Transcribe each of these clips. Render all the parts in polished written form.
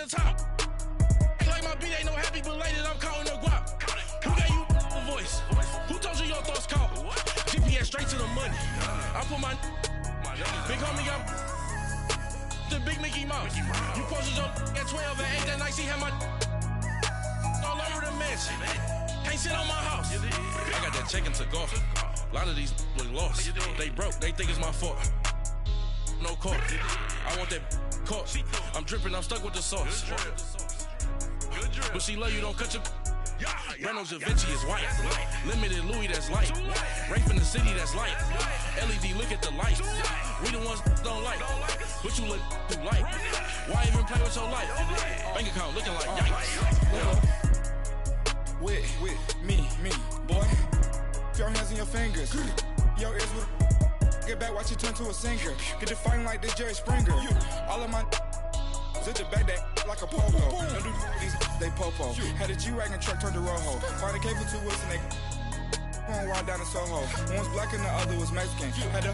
the top. Like my beat ain't no happy, but later I'm calling no guap. Who gave you the voice? Who told you your thoughts count? GPS straight to the money. I put my big homie up the big Mickey Mouse. You posted your at 12 and 8 that night. She had my all over the mansion. Can't sit on my house. I got that check into golf. A lot of these look lost. They broke, they think it's my fault. No court. I want that court. I'm dripping, I'm stuck with the sauce. But she love you, don't cut your. Reynolds Da Vinci is white. Limited Louis, that's light. Rape in the city, that's light. LED, look at the light. We the ones don't like. But you look too light. Why even play with your life? Bank account looking like yikes. With me, boy. Your hands and your fingers. Your ears with get back, watch you turn to a singer. Get to fighting like this Jerry Springer. All of my zip the back that like a popo. Don't do these, they popo. Had a G-Wagon truck turned to Rojo. Find a cable 2 wheels and they going right down to Soho. One was black and the other was Mexican. Had a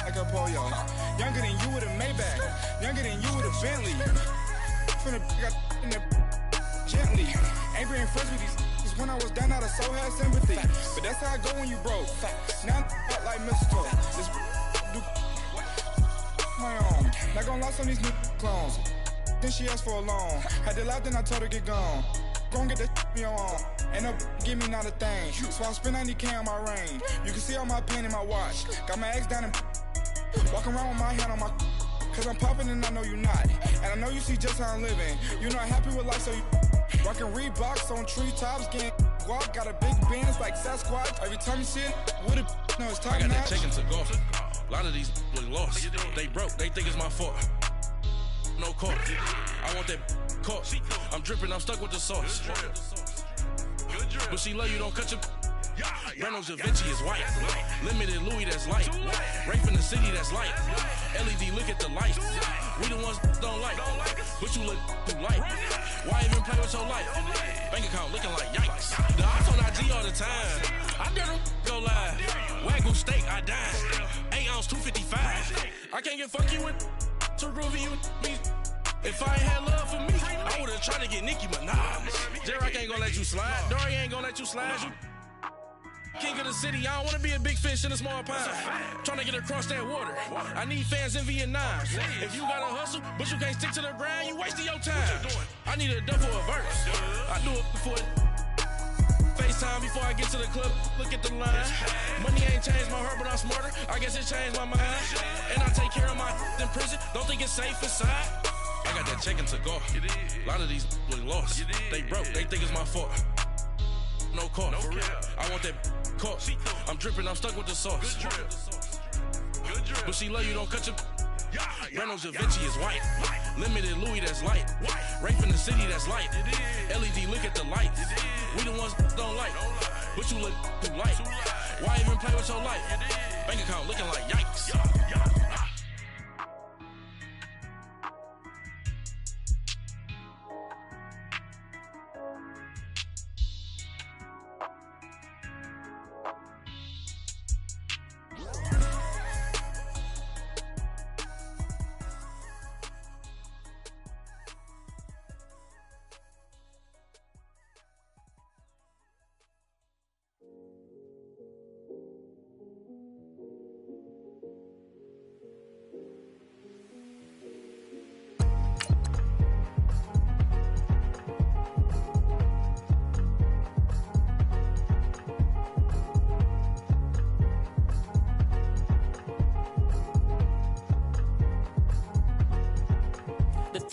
like a pollo. Younger than you with a Maybach. Younger than you with a Bentley. From the got in the gently. Ain't being friends with these when I was down out of so had sympathy. But that's how I go when you broke. Now I'm like mistletoe. This do my own. Not gonna lie on these new clones. Then she asked for a loan. Had to laugh, then I told her get gone. Gon' get that me on. Ain't no give me not a thing. So I spend 90K on my range. You can see all my pain in my watch. Got my ex down and walking around with my hand on my. Cause I'm popping and I know you not. And I know you see just how I'm living. You're not happy with life, so you rockin' Reeboks on treetops, getting guap. Got a big Benz like Sasquatch. Every time you see it, with it, no, it's time. I got that check into golf. A lot of these look lost. They broke, they think it's my fault. No court. I want that court. I'm dripping, I'm stuck with the sauce. But she love you, don't cut your. Reynolds Da Vinci is white. Limited Louis, that's light. Rape in the city, that's light. LED, look at the light. We the ones don't like. But you look too light. Why even play with your life? Bank account looking like yikes. The ops on IG all the time. I dare them go live. Wagyu steak, I dine. 8 ounce, 255. I can't get fuck you with too groovy you me. If I ain't had love for me, I would've tried to get Nicki Minaj. Derek ain't gonna let you slide. Dory ain't gonna let you slide. You king of the city, I don't wanna be a big fish in a small pond. Trying to get across that water. I need fans in Vietnam. If you gotta hustle, but you can't stick to the grind, you wasting your time. I need a double a verse. I do it for FaceTime before I get to the club. Look at the line. Money ain't changed my heart, but I'm smarter. I guess it changed my mind. And I take care of my in prison. Don't think it's safe inside. I got that check into golf. A lot of these look lost. They broke, they think it's my fault. No court. I want that court. I'm dripping, I'm stuck with the sauce. But she love you, don't cut your. Reynolds Da Vinci is white. Limited Louis, that's light. Rape in the city, that's light. LED, look at the light. We the ones don't like. But you look too light. Why even play with your life? Bank account looking like yikes.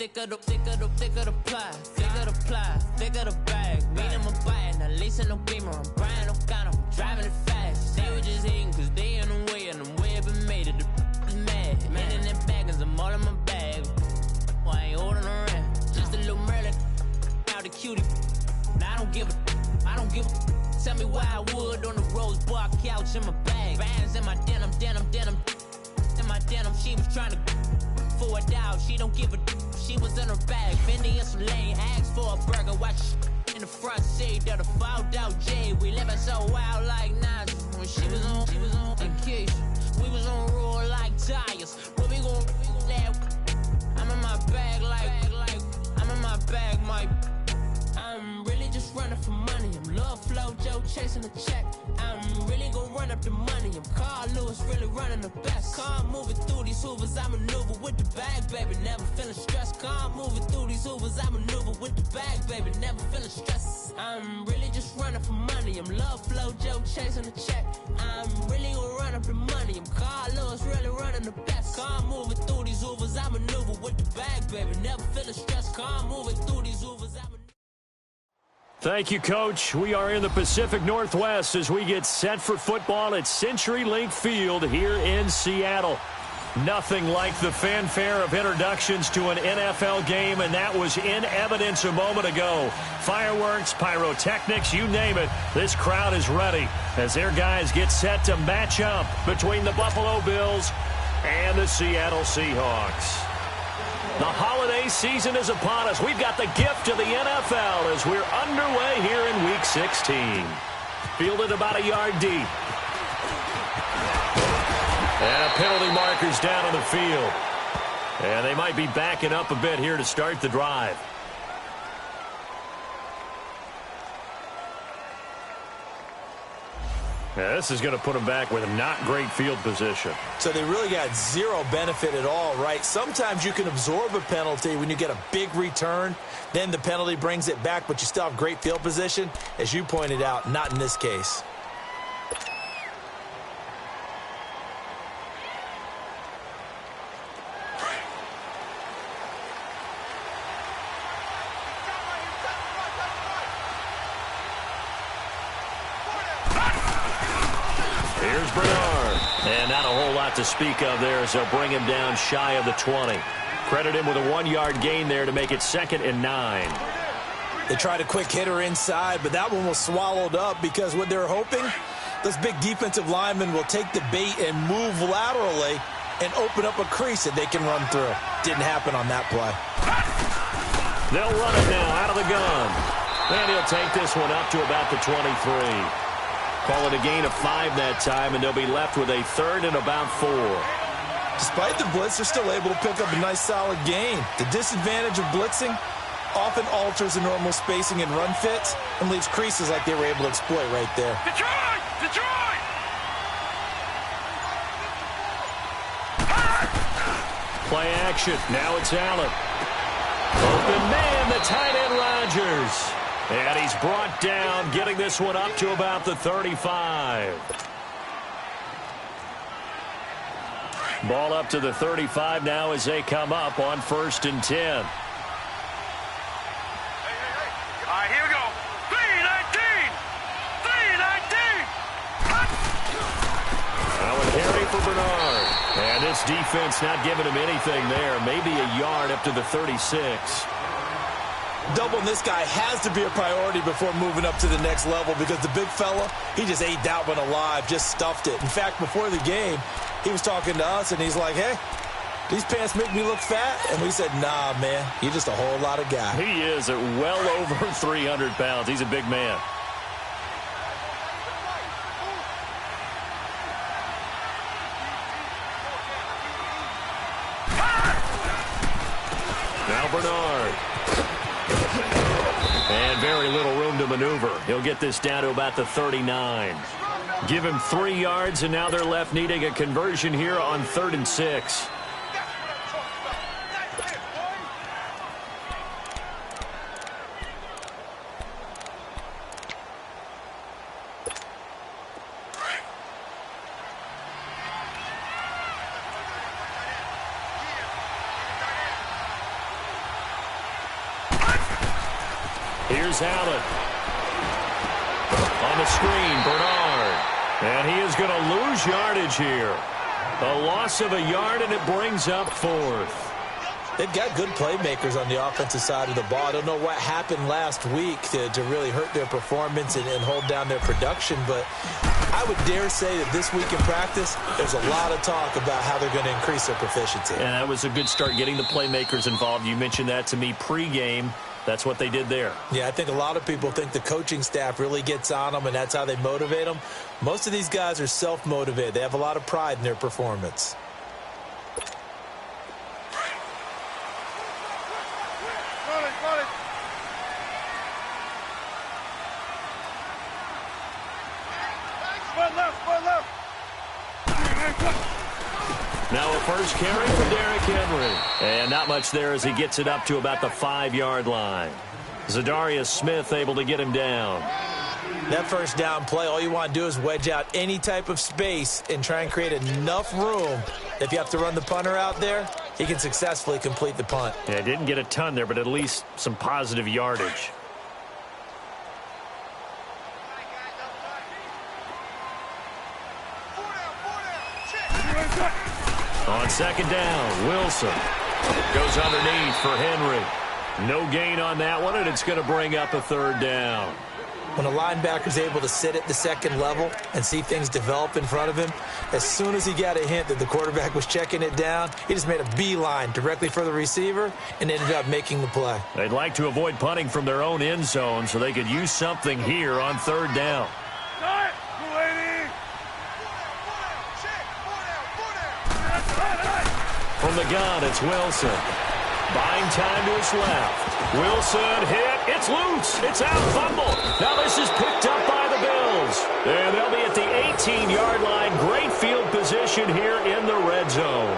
Thicker the pie, thicker the bag. Meet him a bite, now listen no beamer. I'm Brian O'Connor, driving it fast. They were just hating cause they in the way, and the way I've been made it, the is mad. Man in them baggins, I'm all in my bag. I ain't holding around, just a little Merlin, out the cutie. Now I don't give a, tell me why I would on the rose bar couch in my bag. Bands in my denim, in my denim, she was trying to for a doubt, she don't give a she was in her bag, Fendi in some lane, asked for a burger, watch in the front seat of the fouled out J. We living so wild like Nas. When she was on vacation, we was on roll like tires. What we gon' laugh? I'm in my bag like I'm in my my. I'm really just running for money. I'm Love Flow Joe chasing the check. I'm really gonna run up the money. I'm Carl Lewis, really running the best. Car moving through these hoovers, I maneuver with the bag, baby. Never feeling stressed. Car moving through these hoovers, I maneuver with the bag, baby. Never feeling stressed. I'm really just running for money. I'm Love Flow Joe chasing the check. I'm really gonna run up the money. I'm Carl Lewis, really running the best. Car moving through these hoovers, I maneuver with the bag, baby. Never feeling stressed. Car moving through these hoovers, I maneuver. Thank you, Coach. We are in the Pacific Northwest as we get set for football at CenturyLink Field here in Seattle. Nothing like the fanfare of introductions to an NFL game, and that was in evidence a moment ago. Fireworks, pyrotechnics, you name it. This crowd is ready as their guys get set to match up between the Buffalo Bills and the Seattle Seahawks. The holiday season is upon us. We've got the gift of the NFL as we're underway here in Week 16. Fielded about a yard deep. And a penalty marker's down on the field. And they might be backing up a bit here to start the drive. Yeah, this is going to put them back with a not great field position. So they really got zero benefit at all, right? Sometimes you can absorb a penalty when you get a big return. Then the penalty brings it back, but you still have great field position. As you pointed out, not in this case. Here's Bernard. And not a whole lot to speak of there as they'll bring him down shy of the 20. Credit him with a 1-yard gain there to make it 2nd and 9. They tried a quick hitter inside, but that one was swallowed up because what they're hoping, those big defensive linemen will take the bait and move laterally and open up a crease that they can run through. Didn't happen on that play. They'll run it now out of the gun. And he'll take this one up to about the 23. Call it a gain of 5 that time, and they'll be left with a 3rd and about 4. Despite the blitz, they're still able to pick up a nice, solid gain. The disadvantage of blitzing often alters the normal spacing and run fits and leaves creases like they were able to exploit right there. Detroit! Detroit! Play action. Now it's Allen. Open man, the tight end Rodgers. And he's brought down, getting this one up to about the 35. Ball up to the 35 now as they come up on 1st and 10. All right, here we go. 3-19! 3-19! Now a carry for Bernard. And this defense not giving him anything there. Maybe a yard up to the 36. Doubling this guy has to be a priority before moving up to the next level because the big fella, he just ate that one alive, just stuffed it. In fact, before the game, he was talking to us, and he's like, hey, these pants make me look fat? And we said, nah, man, you're just a whole lot of guy. He is at well over 300 pounds. He's a big man. Now Bernard. And very little room to maneuver. He'll get this down to about the 39. Give him 3 yards, and now they're left needing a conversion here on 3rd and 6. Here's Allen. On the screen, Bernard. And he is going to lose yardage here. A loss of a yard, and it brings up 4th. They've got good playmakers on the offensive side of the ball. I don't know what happened last week to really hurt their performance and hold down their production, but I would dare say that this week in practice, there's a lot of talk about how they're going to increase their proficiency. And that was a good start getting the playmakers involved. You mentioned that to me pregame. That's what they did there. Yeah, I think a lot of people think the coaching staff really gets on them, and that's how they motivate them. Most of these guys are self-motivated. They have a lot of pride in their performance. Now a first carry for Derrick Henry. And not much there as he gets it up to about the 5-yard line. Zadarius Smith able to get him down. That first down play, all you want to do is wedge out any type of space and try and create enough room. If you have to run the punter out there, he can successfully complete the punt. Yeah, didn't get a ton there, but at least some positive yardage. On second down, Wilson goes underneath for Henry. No gain on that one, and it's going to bring up a third down. When a linebacker is able to sit at the second level and see things develop in front of him, as soon as he got a hint that the quarterback was checking it down, he just made a beeline directly for the receiver and ended up making the play. They'd like to avoid punting from their own end zone so they could use something here on third down. From the gun, it's Wilson. Buying time to his left. Wilson hit. It's loose. It's out. Fumble. Now this is picked up by the Bills. And they'll be at the 18-yard line. Great field position here in the red zone.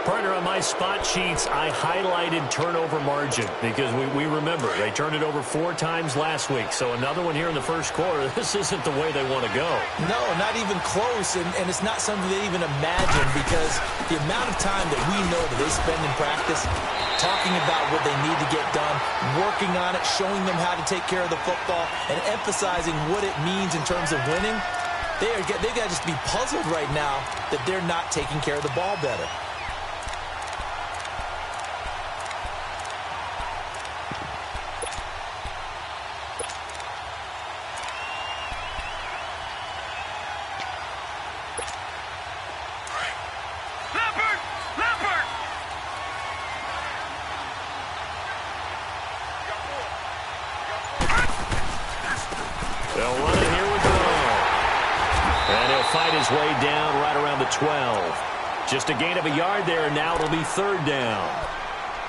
Partner, on my spot sheets, I highlighted turnover margin because we remember they turned it over 4 times last week. So another one here in the first quarter. This isn't the way they want to go. No, not even close, and it's not something they even imagine because the amount of time that we know that they spend in practice talking about what they need to get done, working on it, showing them how to take care of the football, and emphasizing what it means in terms of winning, they've got to just be puzzled right now that they're not taking care of the ball better. They'll run it here with Brown. And he'll fight his way down right around the 12. Just a gain of a yard there, and now it'll be third down.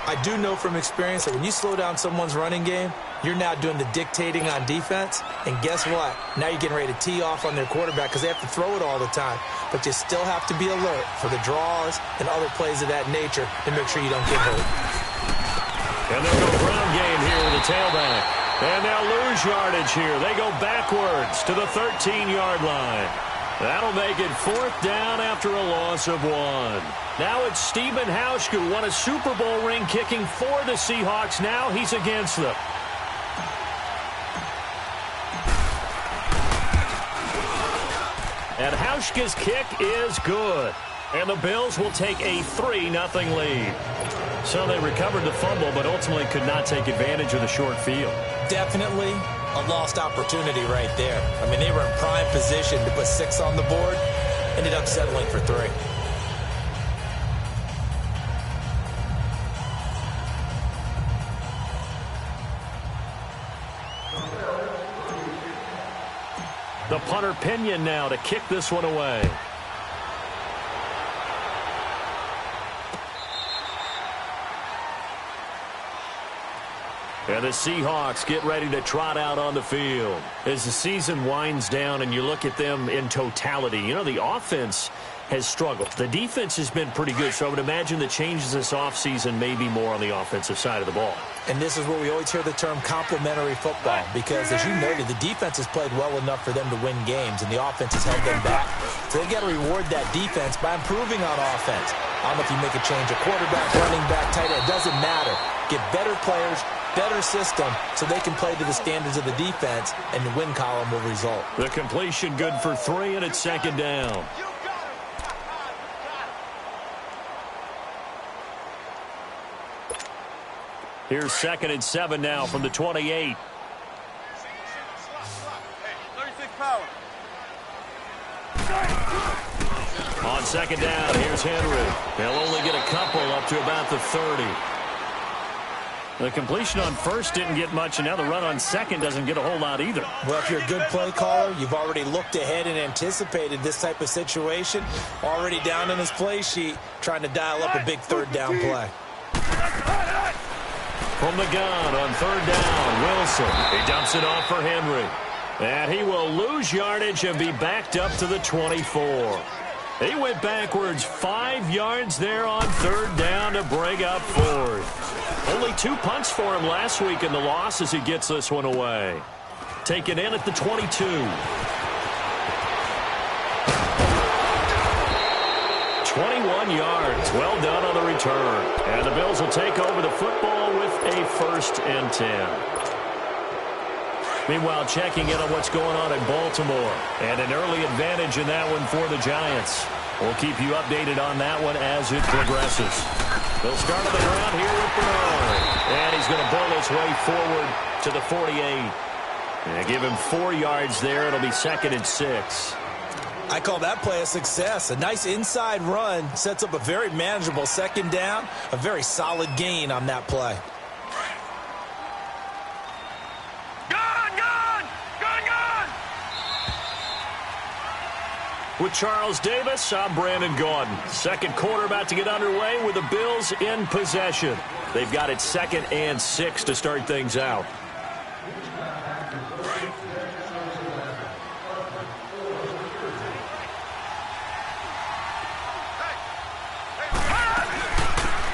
I do know from experience that when you slow down someone's running game, you're now doing the dictating on defense. And guess what? Now you're getting ready to tee off on their quarterback because they have to throw it all the time. But you still have to be alert for the draws and other plays of that nature to make sure you don't get hurt. And they'll go ground game here with the tailback. And they'll lose yardage here. They go backwards to the 13-yard line. That'll make it fourth down after a loss of 1. Now it's Stephen Hauschka, who won a Super Bowl ring kicking for the Seahawks. Now he's against them. And Hauschka's kick is good. And the Bills will take a 3-0 lead. So they recovered the fumble, but ultimately could not take advantage of the short field. Definitely a lost opportunity right there. I mean, they were in prime position to put 6 on the board. Ended up settling for 3. The punter Pinion now to kick this one away. And the Seahawks get ready to trot out on the field. As the season winds down and you look at them in totality, you know, the offense has struggled. The defense has been pretty good, so I would imagine the changes this offseason may be more on the offensive side of the ball. And this is where we always hear the term complementary football because, as you noted, the defense has played well enough for them to win games, and the offense has held them back. So they've got to reward that defense by improving on offense. I don't know if you make a change, a quarterback, running back, tight end, it doesn't matter. Get better players, better system, so they can play to the standards of the defense, and the win column will result. The completion good for 3, and it's second down. Here's 2nd and 7 now from the 28. 36 power. On second down, here's Henry. They'll only get a couple up to about the 30. The completion on first didn't get much, and now the run on second doesn't get a whole lot either. Well, if you're a good play caller, you've already looked ahead and anticipated this type of situation. Already down in his play sheet, trying to dial up a big third down play. From the gun on third down, Wilson. He dumps it off for Henry. And he will lose yardage and be backed up to the 24. He went backwards 5 yards there on third down to bring up fourth. Only 2 punts for him last week in the loss as he gets this one away. Taken in at the 22. 21 yards. Well done on the return. And the Bills will take over the football with a 1st and 10. Meanwhile, checking in on what's going on in Baltimore. And an early advantage in that one for the Giants. We'll keep you updated on that one as it progresses. They'll start on the ground here with Bernard. And he's going to bull his way forward to the 48. And give him 4 yards there. It'll be 2nd and 6. I call that play a success. A nice inside run sets up a very manageable 2nd down. A very solid gain on that play. With Charles Davis, I'm Brandon Gaudin. 2nd quarter about to get underway with the Bills in possession. They've got it 2nd and 6 to start things out.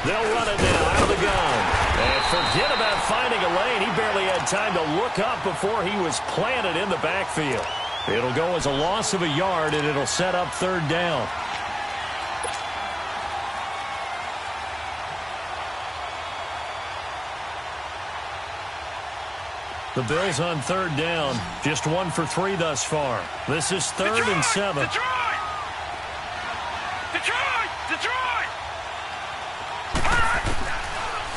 They'll run it now out of the gun. And forget about finding a lane. He barely had time to look up before he was planted in the backfield. It'll go as a loss of a yard, and it'll set up 3rd down. The Bills on 3rd down. Just 1 for 3 thus far. This is 3rd and 7. Detroit!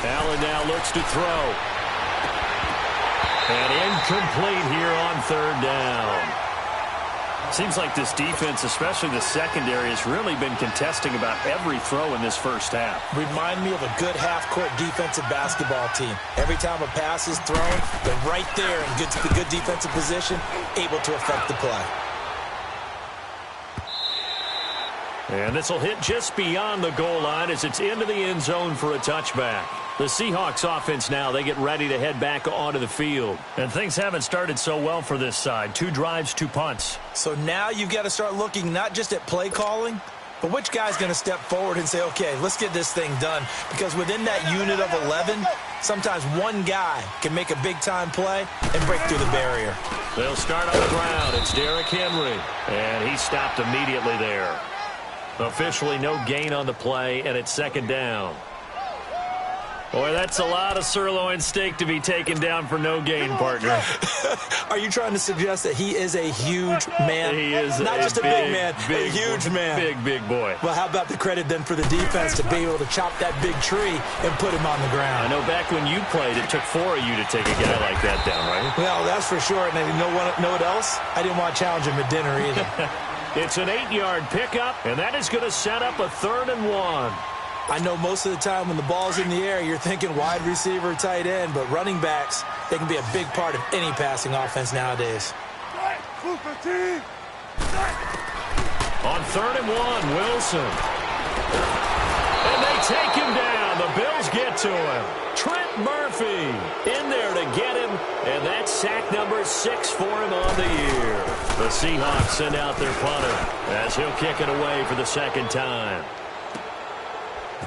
Allen now looks to throw. And incomplete here on 3rd down. Seems like this defense, especially the secondary, has really been contesting about every throw in this first half. Remind me of a good half-court defensive basketball team. Every time a pass is thrown, they're right there in good defensive position, able to affect the play. And this will hit just beyond the goal line as it's into the end zone for a touchback. The Seahawks offense now, they get ready to head back onto the field. And things haven't started so well for this side. 2 drives, 2 punts. So now you've got to start looking not just at play calling, but which guy's going to step forward and say, okay, let's get this thing done. Because within that unit of 11, sometimes one guy can make a big-time play and break through the barrier. They'll start on the ground. It's Derrick Henry. And he stopped immediately there. Officially no gain on the play, and it's 2nd down. Boy, that's a lot of sirloin steak to be taken down for no gain, partner. Are you trying to suggest that he is a huge man? He is not just a big man, a huge man. Big boy. Well, how about the credit then for the defense to be able to chop that big tree and put him on the ground? I know back when you played, it took 4 of you to take a guy like that down, right? Well, that's for sure. And you know what else? I didn't want to challenge him at dinner either. It's an 8-yard pickup, and that is going to set up a 3rd and 1. I know most of the time when the ball's in the air, you're thinking wide receiver, tight end, but running backs, they can be a big part of any passing offense nowadays. On 3rd and 1, Wilson. And they take him down. The Bills get to him. Trent Murphy in there to get him, and that's sack number 6 for him on the year. The Seahawks send out their punter as he'll kick it away for the 2nd time.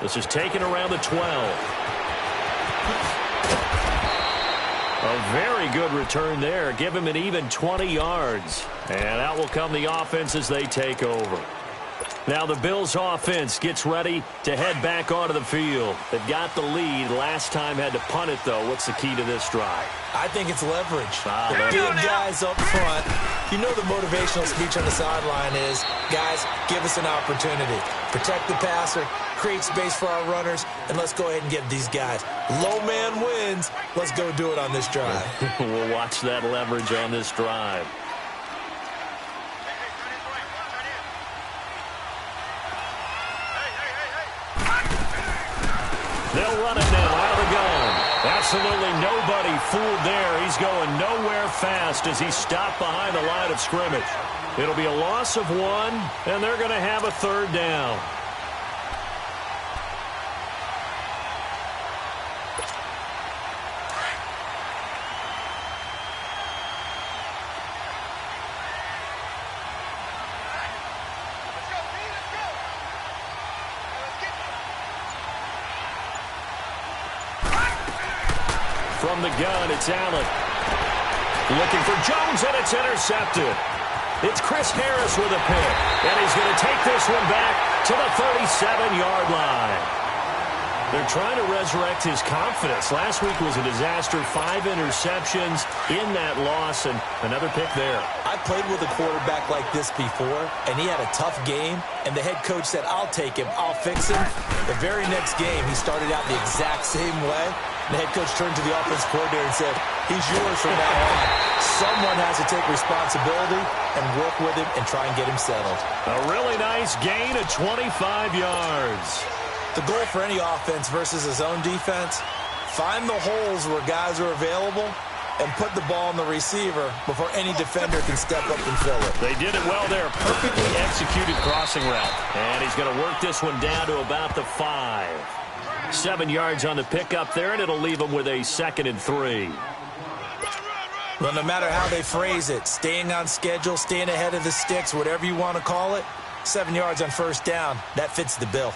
This is taken around the 12. A very good return there. Give him an even 20 yards. And out will come the offense as they take over. Now the Bills offense gets ready to head back onto the field. They've got the lead. Last time had to punt it, though. What's the key to this drive? I think it's leverage. The big guys up front. You know the motivational speech on the sideline is, guys, give us an opportunity. Protect the passer, create space for our runners, and let's go ahead and get these guys. Low man wins. Let's go do it on this drive. We'll watch that leverage on this drive. They'll run it now out of the gun. Absolutely nobody fooled there. He's going nowhere fast as he's stopped behind the line of scrimmage. It'll be a loss of 1, and they're going to have a 3rd down. From the gun, it's Allen. Looking for Jones, and it's intercepted. It's Chris Harris with a pick, and he's going to take this one back to the 37-yard line. They're trying to resurrect his confidence. Last week was a disaster. 5 interceptions in that loss, and another pick there. I played with a quarterback like this before, and he had a tough game, and the head coach said, I'll take him, I'll fix him. The very next game, he started out the exact same way. The head coach turned to the offensive coordinator and said, he's yours from now on. Someone has to take responsibility and work with him and try and get him settled. A really nice gain of 25 yards. The goal for any offense versus his own defense, find the holes where guys are available and put the ball on the receiver before any defender can step up and fill it. They did it well there. Perfectly executed crossing route. And he's going to work this one down to about the 5. 7 yards on the pickup there, and it'll leave him with a 2nd and 3. Well, no matter how they phrase it, staying on schedule, staying ahead of the sticks, whatever you want to call it, 7 yards on first down, that fits the bill.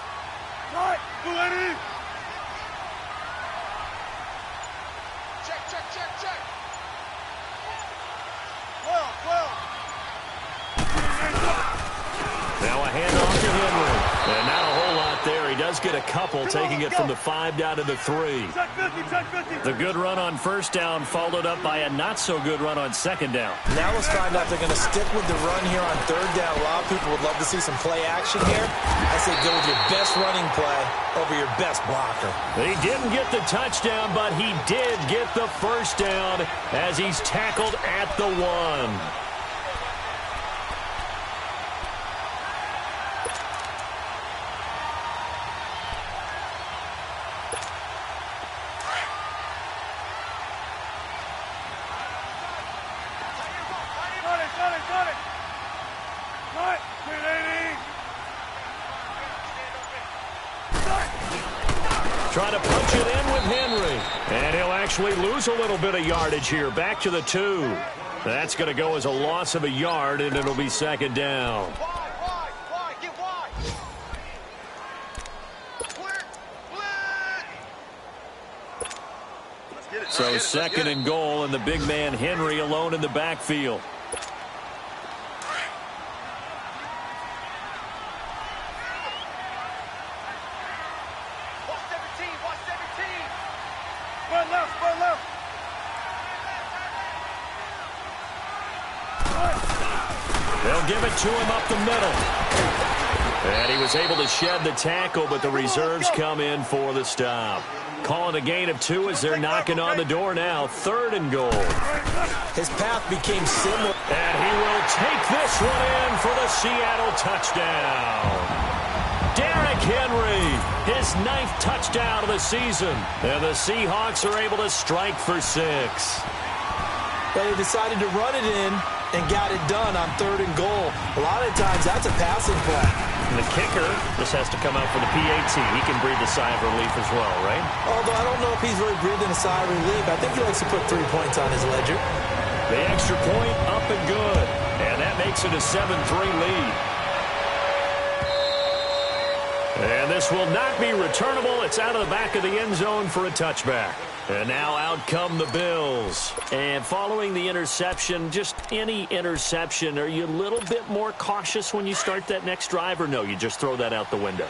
Check, check. Well. Now a handoff to Henry. And not a whole lot there. He does get a couple, taking it from the 5 down to the 3. The good run on first down followed up by a not-so-good run on second down. Now let's find out if they're going to stick with the run here on third down. A lot of people would love to see some play action here. I say go with your best running play over your best blocker. He didn't get the touchdown, but he did get the first down as he's tackled at the 1. Trying to punch it in with Henry. And he'll actually lose a little bit of yardage here. Back to the 2. That's going to go as a loss of a yard, and it'll be second down. Wide, get wide. Clear. So second and goal, and the big man Henry alone in the backfield. They'll give it to him up the middle. And he was able to shed the tackle, but the reserves come in for the stop. Calling a gain of 2 as they're knocking on the door now. 3rd and goal. His path became similar. And he will take this one in for the Seattle touchdown. Derrick Henry, his 9th touchdown of the season. And the Seahawks are able to strike for 6. But he decided to run it in and got it done on 3rd and goal. A lot of times that's a passing play. And the kicker just has to come out for the PAT. He can breathe a sigh of relief as well, right? Although I don't know if he's really breathing a sigh of relief. I think he likes to put 3 points on his ledger. The extra point up and good. And that makes it a 7-3 lead. And this will not be returnable. It's out of the back of the end zone for a touchback. And now out come the Bills. And following the interception, just any interception, are you a little bit more cautious when you start that next drive, or no, you just throw that out the window?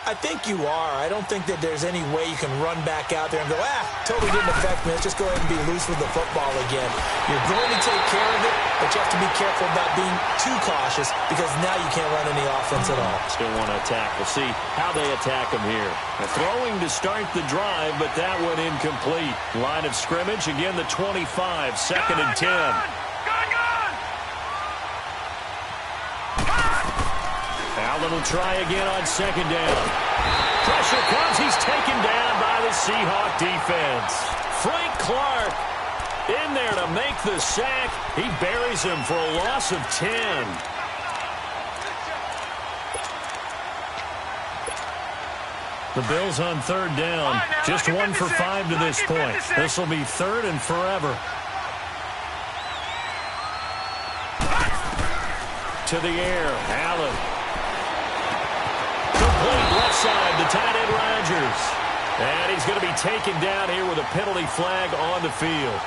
I think you are. I don't think that there's any way you can run back out there and go, totally didn't affect me. Let's just go ahead and be loose with the football again. You're going to take care of it, but you have to be careful about being too cautious because now you can't run any offense at all. Still want to attack. We'll see how they attack him here. Throwing to start the drive, but that one incomplete. Line of scrimmage, again the 25, 2nd and 10. Allen will try again on 2nd down. Pressure comes. He's taken down by the Seahawk defense. Frank Clark in there to make the sack. He buries him for a loss of 10. The Bills on 3rd down. Just 1 for 5 to this point. This will be 3rd and forever. To the air. Allen. Complete left side to tight end Rodgers. And he's going to be taken down here with a penalty flag on the field.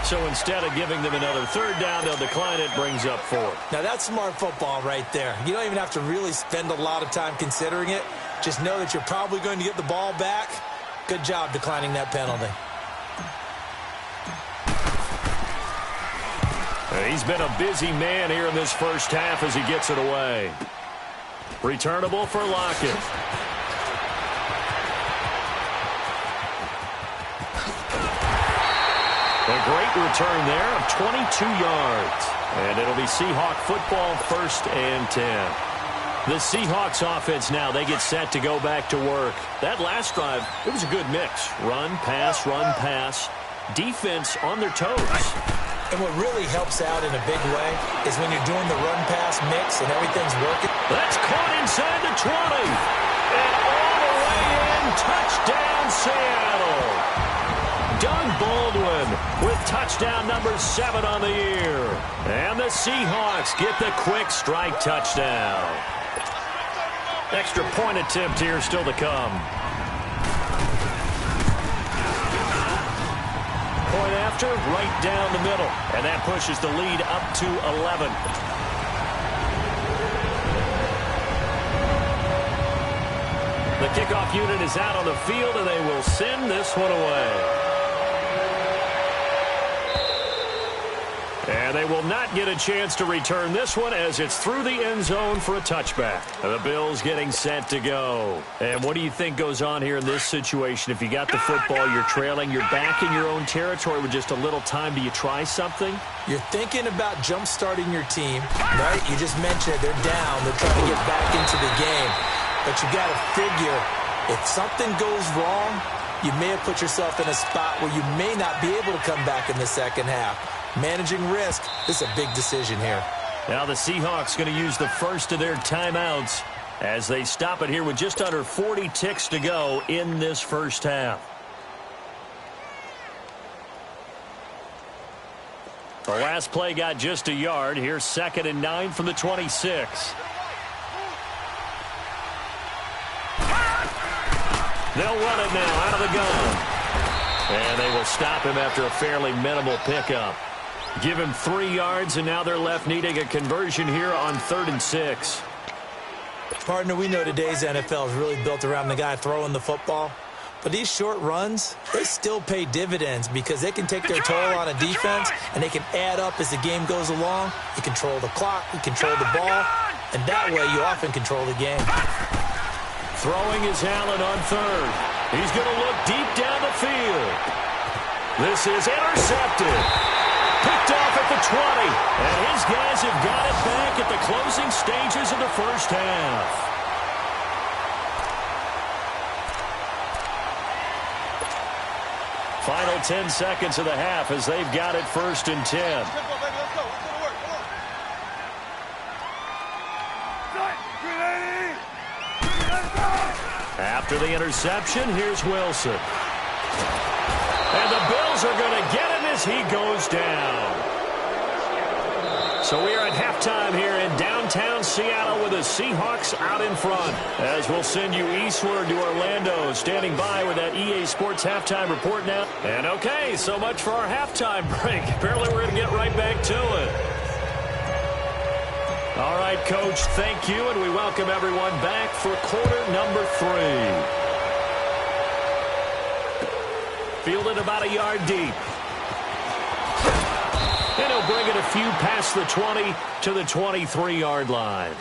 So instead of giving them another third down, they'll decline it, brings up fourth. Now that's smart football right there. You don't even have to really spend a lot of time considering it. Just know that you're probably going to get the ball back. Good job declining that penalty. He's been a busy man here in this first half as he gets it away. Returnable for Lockett. A great return there of 22 yards. And it'll be Seahawk football, 1st and 10. The Seahawks offense now, they get set to go back to work. That last drive, it was a good mix. Run, pass, defense on their toes. And what really helps out in a big way is when you're doing the run-pass mix and everything's working. That's caught inside the 20. And all the way in, touchdown Seattle. Doug Baldwin with touchdown number 7 on the year. And the Seahawks get the quick strike touchdown. Extra point attempt here still to come. Point after, right down the middle. And that pushes the lead up to 11. The kickoff unit is out on the field, and they will send this one away. And they will not get a chance to return this one as it's through the end zone for a touchback. The Bills getting set to go. And what do you think goes on here in this situation? If you got the football, you're trailing, you're back in your own territory with just a little time. Do you try something? You're thinking about jump-starting your team, right? You just mentioned it. They're down. They're trying to get back into the game. But you got to figure if something goes wrong, you may have put yourself in a spot where you may not be able to come back in the second half. Managing risk, this is a big decision here. Now the Seahawks going to use the first of their timeouts as they stop it here with just under 40 ticks to go in this first half. The last play got just a yard. Here's 2nd and 9 from the 26. They'll run it now out of the gun. And they will stop him after a fairly minimal pickup. Give him 3 yards, and now they're left needing a conversion here on 3rd and 6. Partner, we know today's NFL is really built around the guy throwing the football. But these short runs, they still pay dividends because they can take their toll on a defense, and they can add up as the game goes along. You control the clock, you control the ball, and that way you often control the game. Throwing is Allen on 3rd. He's going to look deep down the field. This is intercepted. Picked off at the 20. And his guys have got it back at the closing stages of the first half. Final 10 seconds of the half as they've got it 1st and 10. Let's go, baby. Let's go. Let's go to work. Come on. After the interception, here's Wilson. And the Bills are going to get him as he goes down. So we are at halftime here in downtown Seattle with the Seahawks out in front. As we'll send you eastward to Orlando, standing by with that EA Sports halftime report now. And okay, so much for our halftime break. Apparently we're going to get right back to it. All right, Coach, thank you, and we welcome everyone back for quarter number 3. Fielded about a yard deep. And he'll bring it a few past the 20 to the 23-yard line.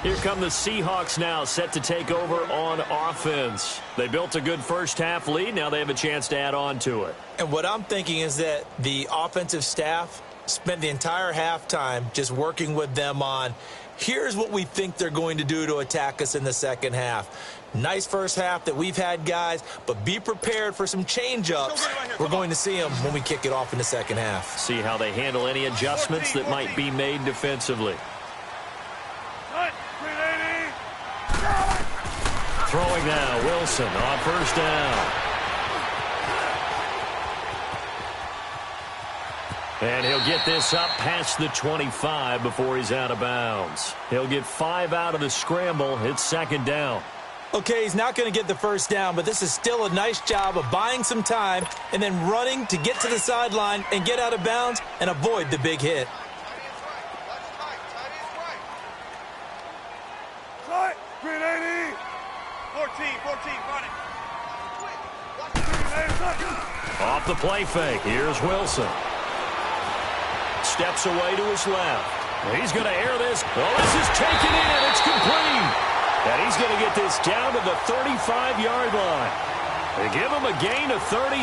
Here come the Seahawks now, set to take over on offense. They built a good first half lead. Now they have a chance to add on to it. And what I'm thinking is that the offensive staff spent the entire halftime just working with them on, here's what we think they're going to do to attack us in the second half. Nice first half that we've had, guys, but be prepared for some change-ups. We're going to see them when we kick it off in the second half. See how they handle any adjustments that might be made defensively. Throwing now, Wilson on first down. And he'll get this up past the 25 before he's out of bounds. He'll get 5 out of the scramble. It's second down. Okay, he's not going to get the first down, but this is still a nice job of buying some time and then running to get to the sideline and get out of bounds and avoid the big hit. Green 80. 14, running. Off the play fake. Here's Wilson. Steps away to his left. He's going to air this. Oh, this is taken in. It's complete. And he's going to get this down to the 35-yard line. They give him a gain of 38.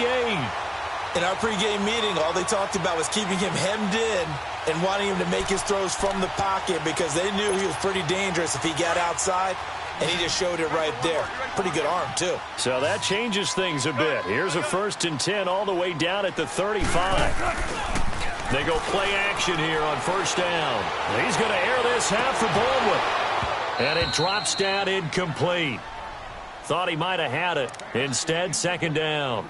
In our pregame meeting, all they talked about was keeping him hemmed in and wanting him to make his throws from the pocket because they knew he was pretty dangerous if he got outside, and he just showed it right there. Pretty good arm, too. So that changes things a bit. Here's a 1st and 10 all the way down at the 35. They go play action here on 1st down. He's going to air this half for Baldwin. And it drops down incomplete. Thought he might have had it. Instead, 2nd down.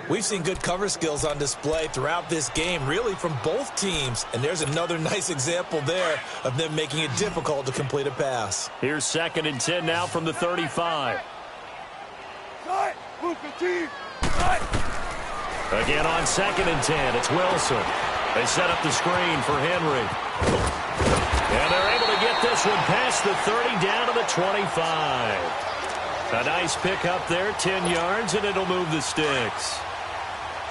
We've seen good cover skills on display throughout this game, really from both teams. And there's another nice example there of them making it difficult to complete a pass. Here's 2nd and 10 now from the 35. Again on 2nd and 10, it's Wilson. They set up the screen for Henry. And they're able to get this one past the 30 down to the 25. A nice pick up there, 10 yards, and it'll move the sticks.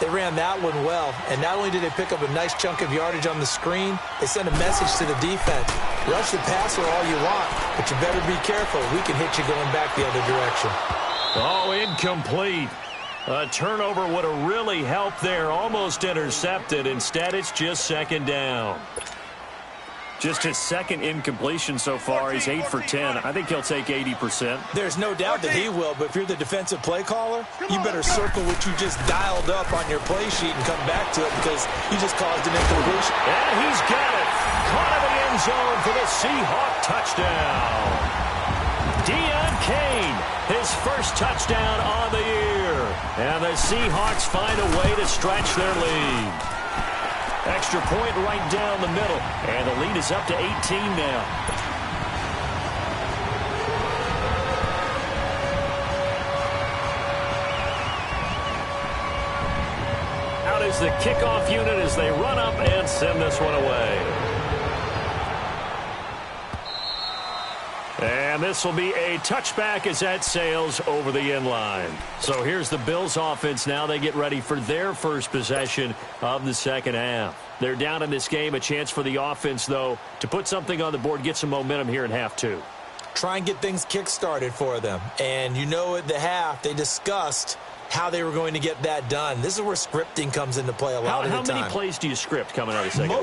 They ran that one well, and not only did they pick up a nice chunk of yardage on the screen, they sent a message to the defense. Rush the passer all you want, but you better be careful. We can hit you going back the other direction. Oh, incomplete. A turnover would have really helped there. Almost intercepted. Instead, it's just 2nd down. Just his 2nd incompletion so far. He's 8 for 10. I think he'll take 80%. There's no doubt that he will, but if you're the defensive play caller, you better circle what you just dialed up on your play sheet and come back to it because you just caused an incompletion. And he's got it. Caught in the end zone for the Seahawk touchdown. Deion Kane, his 1st touchdown on the year. And the Seahawks find a way to stretch their lead. Extra point right down the middle. And the lead is up to 18 now. Out is the kickoff unit as they run up and send this one away. And this will be a touchback as that sails over the end line. So here's the Bills offense now. They get ready for their first possession of the 2nd half. They're down in this game. A chance for the offense, though, to put something on the board, get some momentum here in half 2. Try and get things kick-started for them. And you know at the half, they discussed how they were going to get that done. This is where scripting comes into play a lot of the time. How many plays do you script coming out of the second?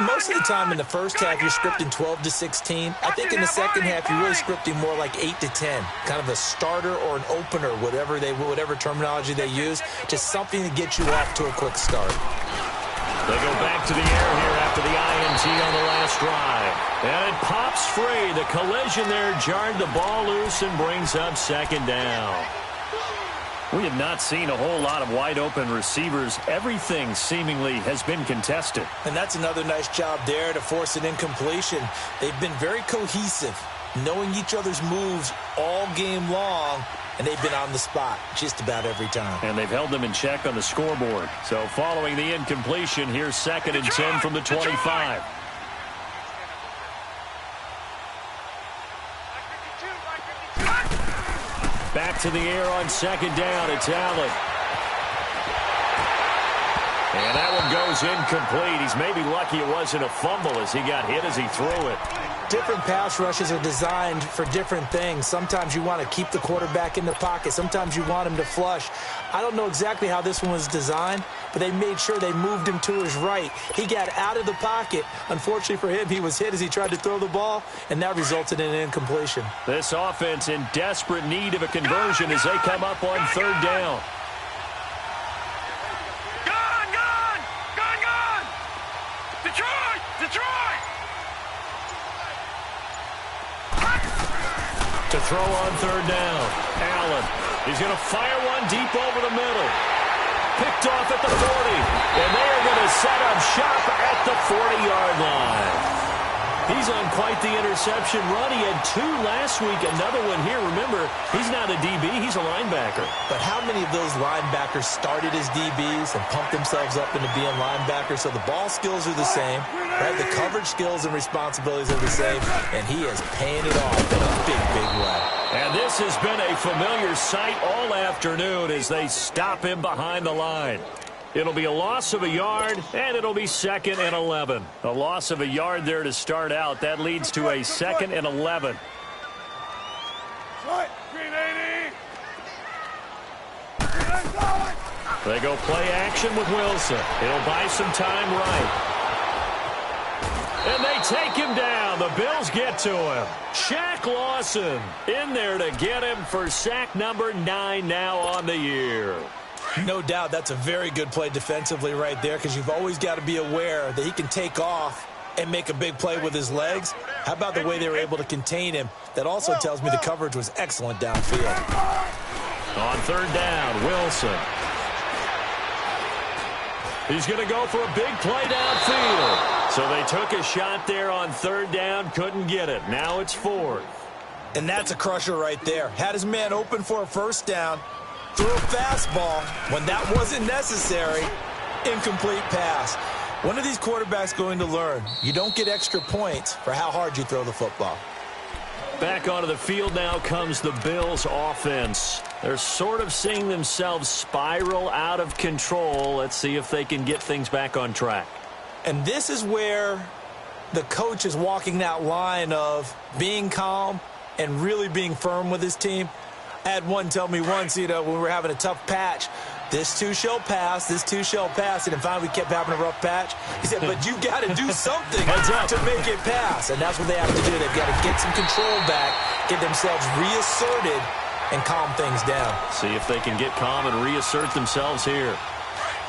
Most of the time in the first half, you're scripting 12 to 16. I think in the second half, you're really scripting more like 8 to 10. Kind of a starter or an opener, whatever terminology they use. Just something to get you off to a quick start. They go back to the air here after the INT on the last drive. And it pops free. The collision there jarred the ball loose and brings up 2nd down. We have not seen a whole lot of wide-open receivers. Everything seemingly has been contested. And that's another nice job there to force an incompletion. They've been very cohesive, knowing each other's moves all game long, and they've been on the spot just about every time. And they've held them in check on the scoreboard. So following the incompletion, here's 2nd and 10 from the 25. Back to the air on 2nd down. It's Allen. And that one goes incomplete. He's maybe lucky it wasn't a fumble as he got hit as he threw it. Different pass rushes are designed for different things. Sometimes you want to keep the quarterback in the pocket. Sometimes you want him to flush. I don't know exactly how this one was designed, but they made sure they moved him to his right. He got out of the pocket. Unfortunately for him, he was hit as he tried to throw the ball, and that resulted in an incompletion. This offense in desperate need of a conversion as they come up on 3rd down. To throw on 3rd down. Allen. He's going to fire one deep over the middle. Picked off at the 40. And they are going to set up shop at the 40-yard line. He's on quite the interception run. He had 2 last week, another one here. Remember, he's not a DB, he's a linebacker. But how many of those linebackers started as DBs and pumped themselves up into being linebackers? So the ball skills are the same, right? The coverage skills and responsibilities are the same, and he is paying it off in a big, big way. And this has been a familiar sight all afternoon as they stop him behind the line. It'll be a loss of a yard, and it'll be 2nd and 11. A loss of a yard there to start out. That leads to a 2nd and 11. They go play action with Wilson. It'll buy some time right. And they take him down. The Bills get to him. Shaq Lawson in there to get him for sack number 9 now on the year. No doubt that's a very good play defensively right there, because you've always got to be aware that he can take off and make a big play with his legs. How about the way they were able to contain him? That also tells me the coverage was excellent downfield. On 3rd down, Wilson. He's going to go for a big play downfield. So they took a shot there on 3rd down, couldn't get it. Now it's 4th. And that's a crusher right there. Had his man open for a 1st down. Threw a fastball when that wasn't necessary. Incomplete pass. When are these quarterbacks going to learn? You don't get extra points for how hard you throw the football. Back onto the field now comes the Bills offense. They're sort of seeing themselves spiral out of control. Let's see if they can get things back on track. And this is where the coach is walking that line of being calm and really being firm with his team. I had one tell me once, when we were having a tough patch, this too shall pass, this too shall pass. And finally we kept having a rough patch. He said, but you've got to do something to make it pass. And that's what they have to do. They've got to get some control back, get themselves reasserted, and calm things down. See if they can get calm and reassert themselves here.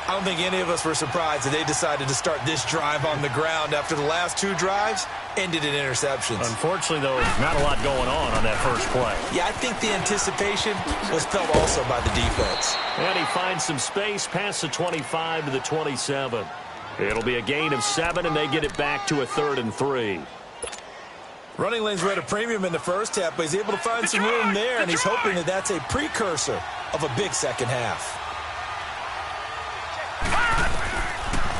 I don't think any of us were surprised that they decided to start this drive on the ground after the last 2 drives ended in interceptions. Unfortunately, though, not a lot going on that first play. Yeah, I think the anticipation was felt also by the defense. And he finds some space past the 25 to the 27. It'll be a gain of 7, and they get it back to a 3rd and 3. Running lanes were at a premium in the first half, but he's able to find some room there, and he's hoping that that's a precursor of a big second half.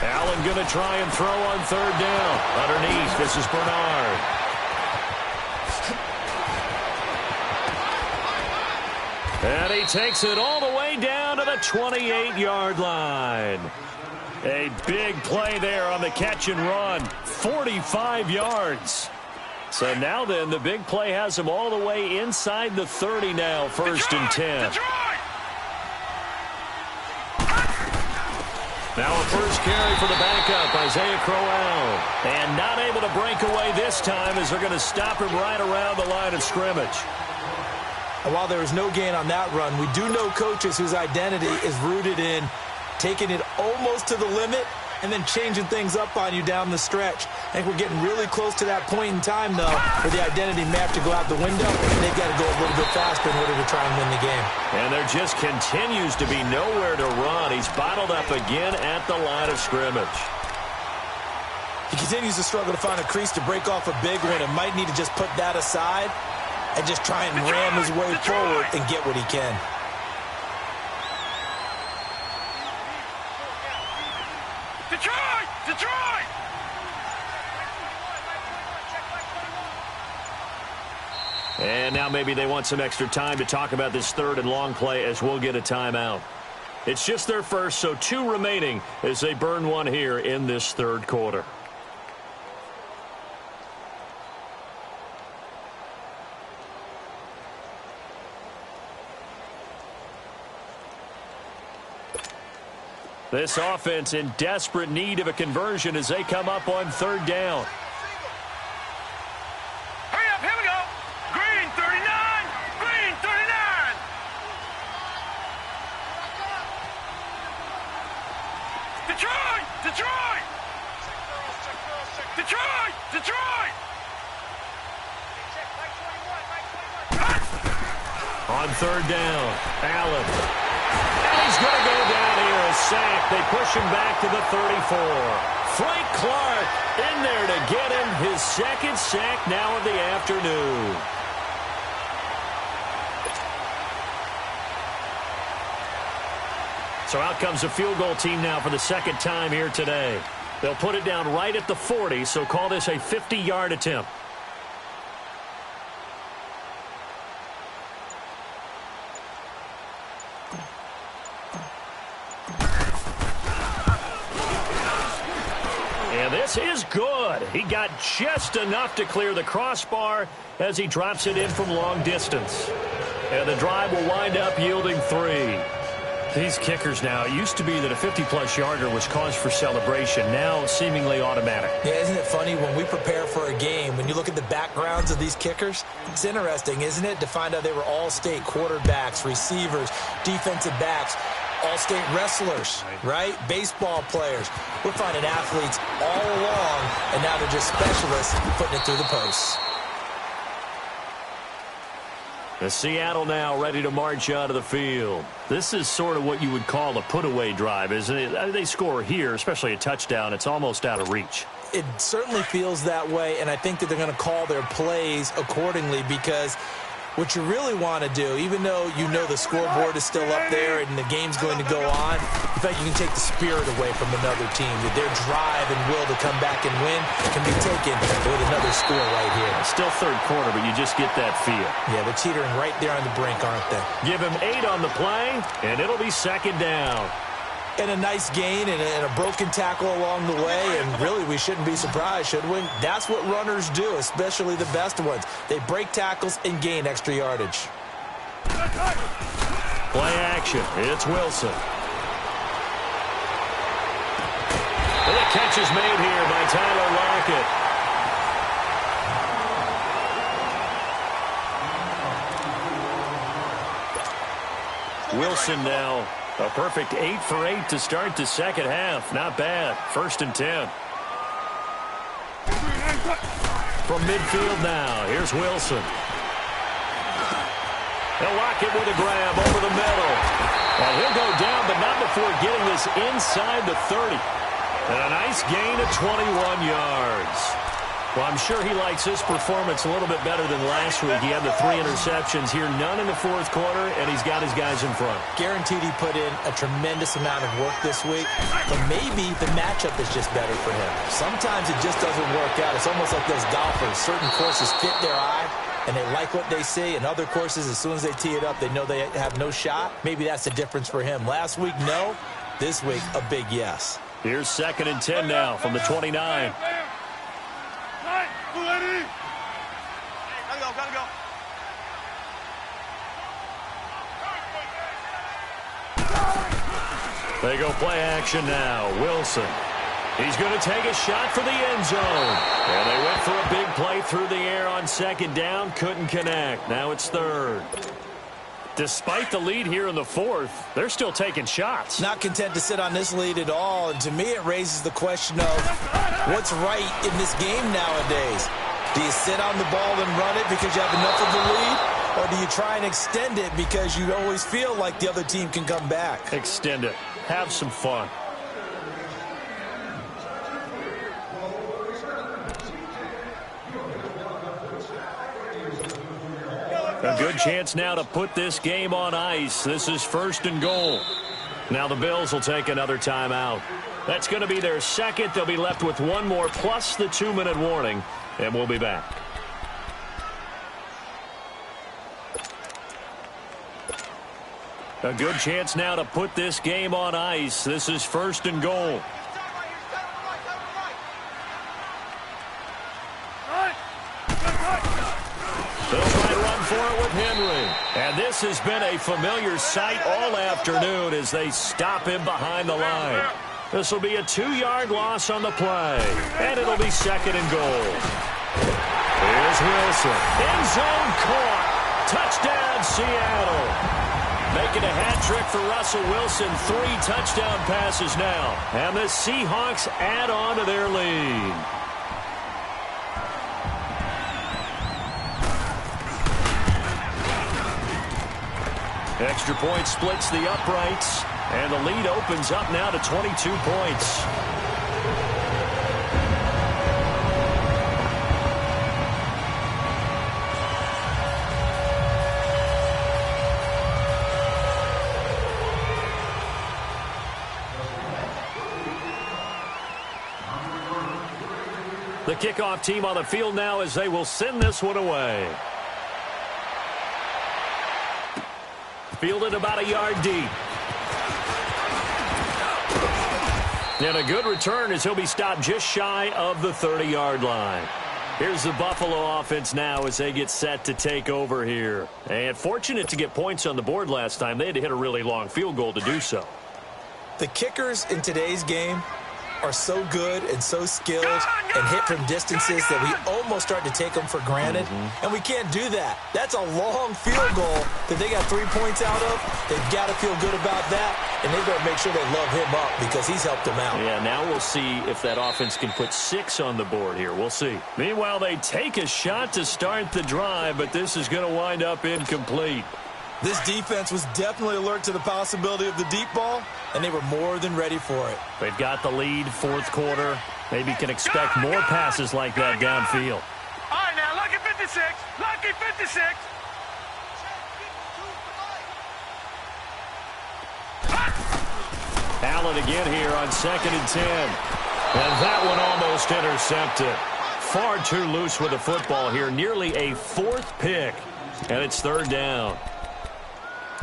Allen going to try and throw on 3rd down. Underneath, this is Bernard. And he takes it all the way down to the 28-yard line. A big play there on the catch and run. 45 yards. So now then, the big play has him all the way inside the 30 now, 1st and 10. Now a first carry for the backup, Isaiah Crowell. And not able to break away this time as they're going to stop him right around the line of scrimmage. And while there was no gain on that run, we do know coaches whose identity is rooted in taking it almost to the limit and then changing things up on you down the stretch. I think we're getting really close to that point in time, though, where the identity may have to go out the window, and they've got to go a little bit faster in order to try and win the game. And there just continues to be nowhere to run. He's bottled up again at the line of scrimmage. He continues to struggle to find a crease to break off a big one and might need to just put that aside and just try and ram his way forward and get what he can. Detroit! And now maybe they want some extra time to talk about this 3rd and long play as we'll get a timeout. It's just their first, so 2 remaining as they burn one here in this 3rd quarter. This offense in desperate need of a conversion as they come up on 3rd down. Hurry up, here we go. Green 39, green 39. Detroit! On 3rd down, Allen. And he's going to go down here, a sack. They push him back to the 34. Frank Clark in there to get him his second sack now of the afternoon. So out comes a field goal team now for the second time here today. They'll put it down right at the 40, so call this a 50-yard attempt. And this is good. He got just enough to clear the crossbar as he drops it in from long distance. And the drive will wind up yielding 3. These kickers now, it used to be that a 50-plus yarder was cause for celebration, now seemingly automatic. Yeah, isn't it funny when we prepare for a game, when you look at the backgrounds of these kickers, it's interesting, isn't it, to find out they were all-state quarterbacks, receivers, defensive backs, all-state wrestlers, right? Baseball players. We're finding athletes all along, and now they're just specialists putting it through the posts. The Seattle now ready to march out of the field. This is sort of what you would call a put-away drive, isn't it? They score here, especially a touchdown. It's almost out of reach. It certainly feels that way, and I think that they're going to call their plays accordingly because what you really want to do, even though you know the scoreboard is still up there and the game's going to go on, in fact, you can take the spirit away from another team. That their drive and will to come back and win can be taken with another score right here. Still third quarter, but you just get that feel. Yeah, they're teetering right there on the brink, aren't they? Give him 8 on the play, and it'll be second down. And a nice gain and a broken tackle along the way, and really we shouldn't be surprised, should we? That's what runners do, especially the best ones. They break tackles and gain extra yardage. Play action. It's Wilson. And the catch is made here by Tyler Lockett. Wilson now. A perfect 8 for 8 to start the second half. Not bad. 1st and 10. From midfield now, here's Wilson. They'll lock it with a grab over the middle. Well, he'll go down, but not before getting this inside the 30. And a nice gain of 21 yards. Well, I'm sure he likes this performance a little bit better than last week. He had the 3 interceptions here, none in the 4th quarter, and he's got his guys in front. Guaranteed he put in a tremendous amount of work this week, but maybe the matchup is just better for him. Sometimes it just doesn't work out. It's almost like those golfers. Certain courses fit their eye, and they like what they see, and other courses, as soon as they tee it up, they know they have no shot. Maybe that's the difference for him. Last week, no. This week, a big yes. Here's 2nd and 10 now from the 29. They go play action now. Wilson. He's going to take a shot for the end zone. And they went for a big play through the air on 2nd down. Couldn't connect. Now it's 3rd. Despite the lead here in the 4th, they're still taking shots. Not content to sit on this lead at all. And to me, it raises the question of what's right in this game nowadays. Do you sit on the ball and run it because you have enough of the lead? Or do you try and extend it because you always feel like the other team can come back? Extend it. Have some fun. A good chance now to put this game on ice. This is 1st and goal. Now the Bills will take another timeout. That's going to be their 2nd. They'll be left with 1 more plus the 2-minute warning, and we'll be back. A good chance now to put this game on ice. This is 1st and goal. They'll try to run for it with Henry. And this has been a familiar sight all afternoon as they stop him behind the line. This will be a 2-yard loss on the play. And it'll be 2nd and goal. Here's Wilson. End zone caught. Touchdown, Seattle. Making a hat trick for Russell Wilson. 3 touchdown passes now. And the Seahawks add on to their lead. Extra point splits the uprights. And the lead opens up now to 22 points. The kickoff team on the field now as they will send this one away. Fielded about a yard deep. And a good return as he'll be stopped just shy of the 30-yard line. Here's the Buffalo offense now as they get set to take over here. And fortunate to get points on the board last time. They had to hit a really long field goal to do so. The kickers in today's game are so good and so skilled and hit from distances that we almost start to take them for granted. And we can't do that. That's a long field goal that they got 3 points out of. They've got to feel good about that, and they've got to make sure they love him up because he's helped them out. Yeah, now we'll see if that offense can put 6 on the board here. We'll see. Meanwhile, they take a shot to start the drive, but this is going to wind up incomplete. This defense was definitely alert to the possibility of the deep ball, and they were more than ready for it. They've got the lead, fourth quarter. Maybe can expect more passes like that downfield. All right, now, lucky 56. Lucky 56. Allen again here on 2nd and 10. And that one almost intercepted. Far too loose with the football here. Nearly a 4th pick. And it's 3rd down.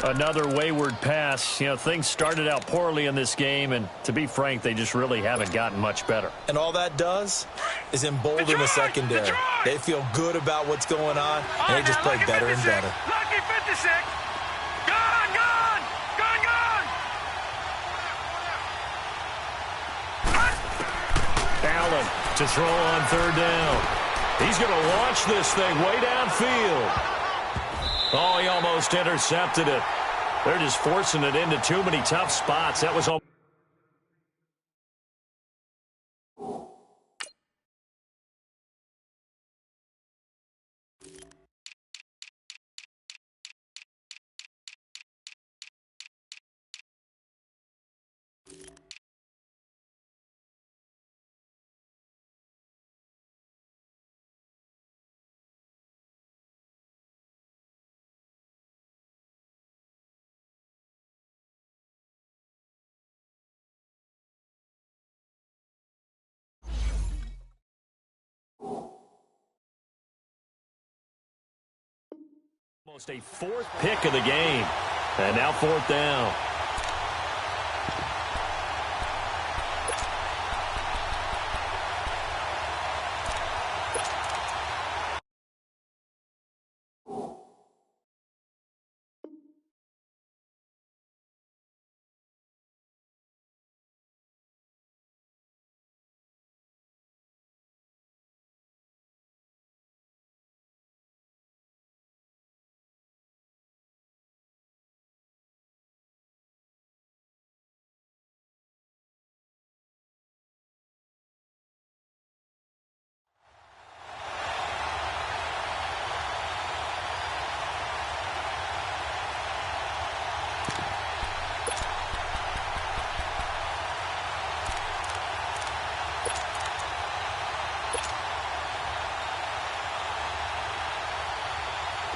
Another wayward pass. You know, things started out poorly in this game, and to be frank, they just really haven't gotten much better. And all that does is embolden the secondary. They feel good about what's going on, and they just play better and better. Lucky 56. Gone, gone, gone, gone. Allen to throw on 3rd down. He's going to launch this thing way downfield. Oh, he almost intercepted it. They're just forcing it into too many tough spots. That was all. Almost a 4th pick of the game. And now 4th down.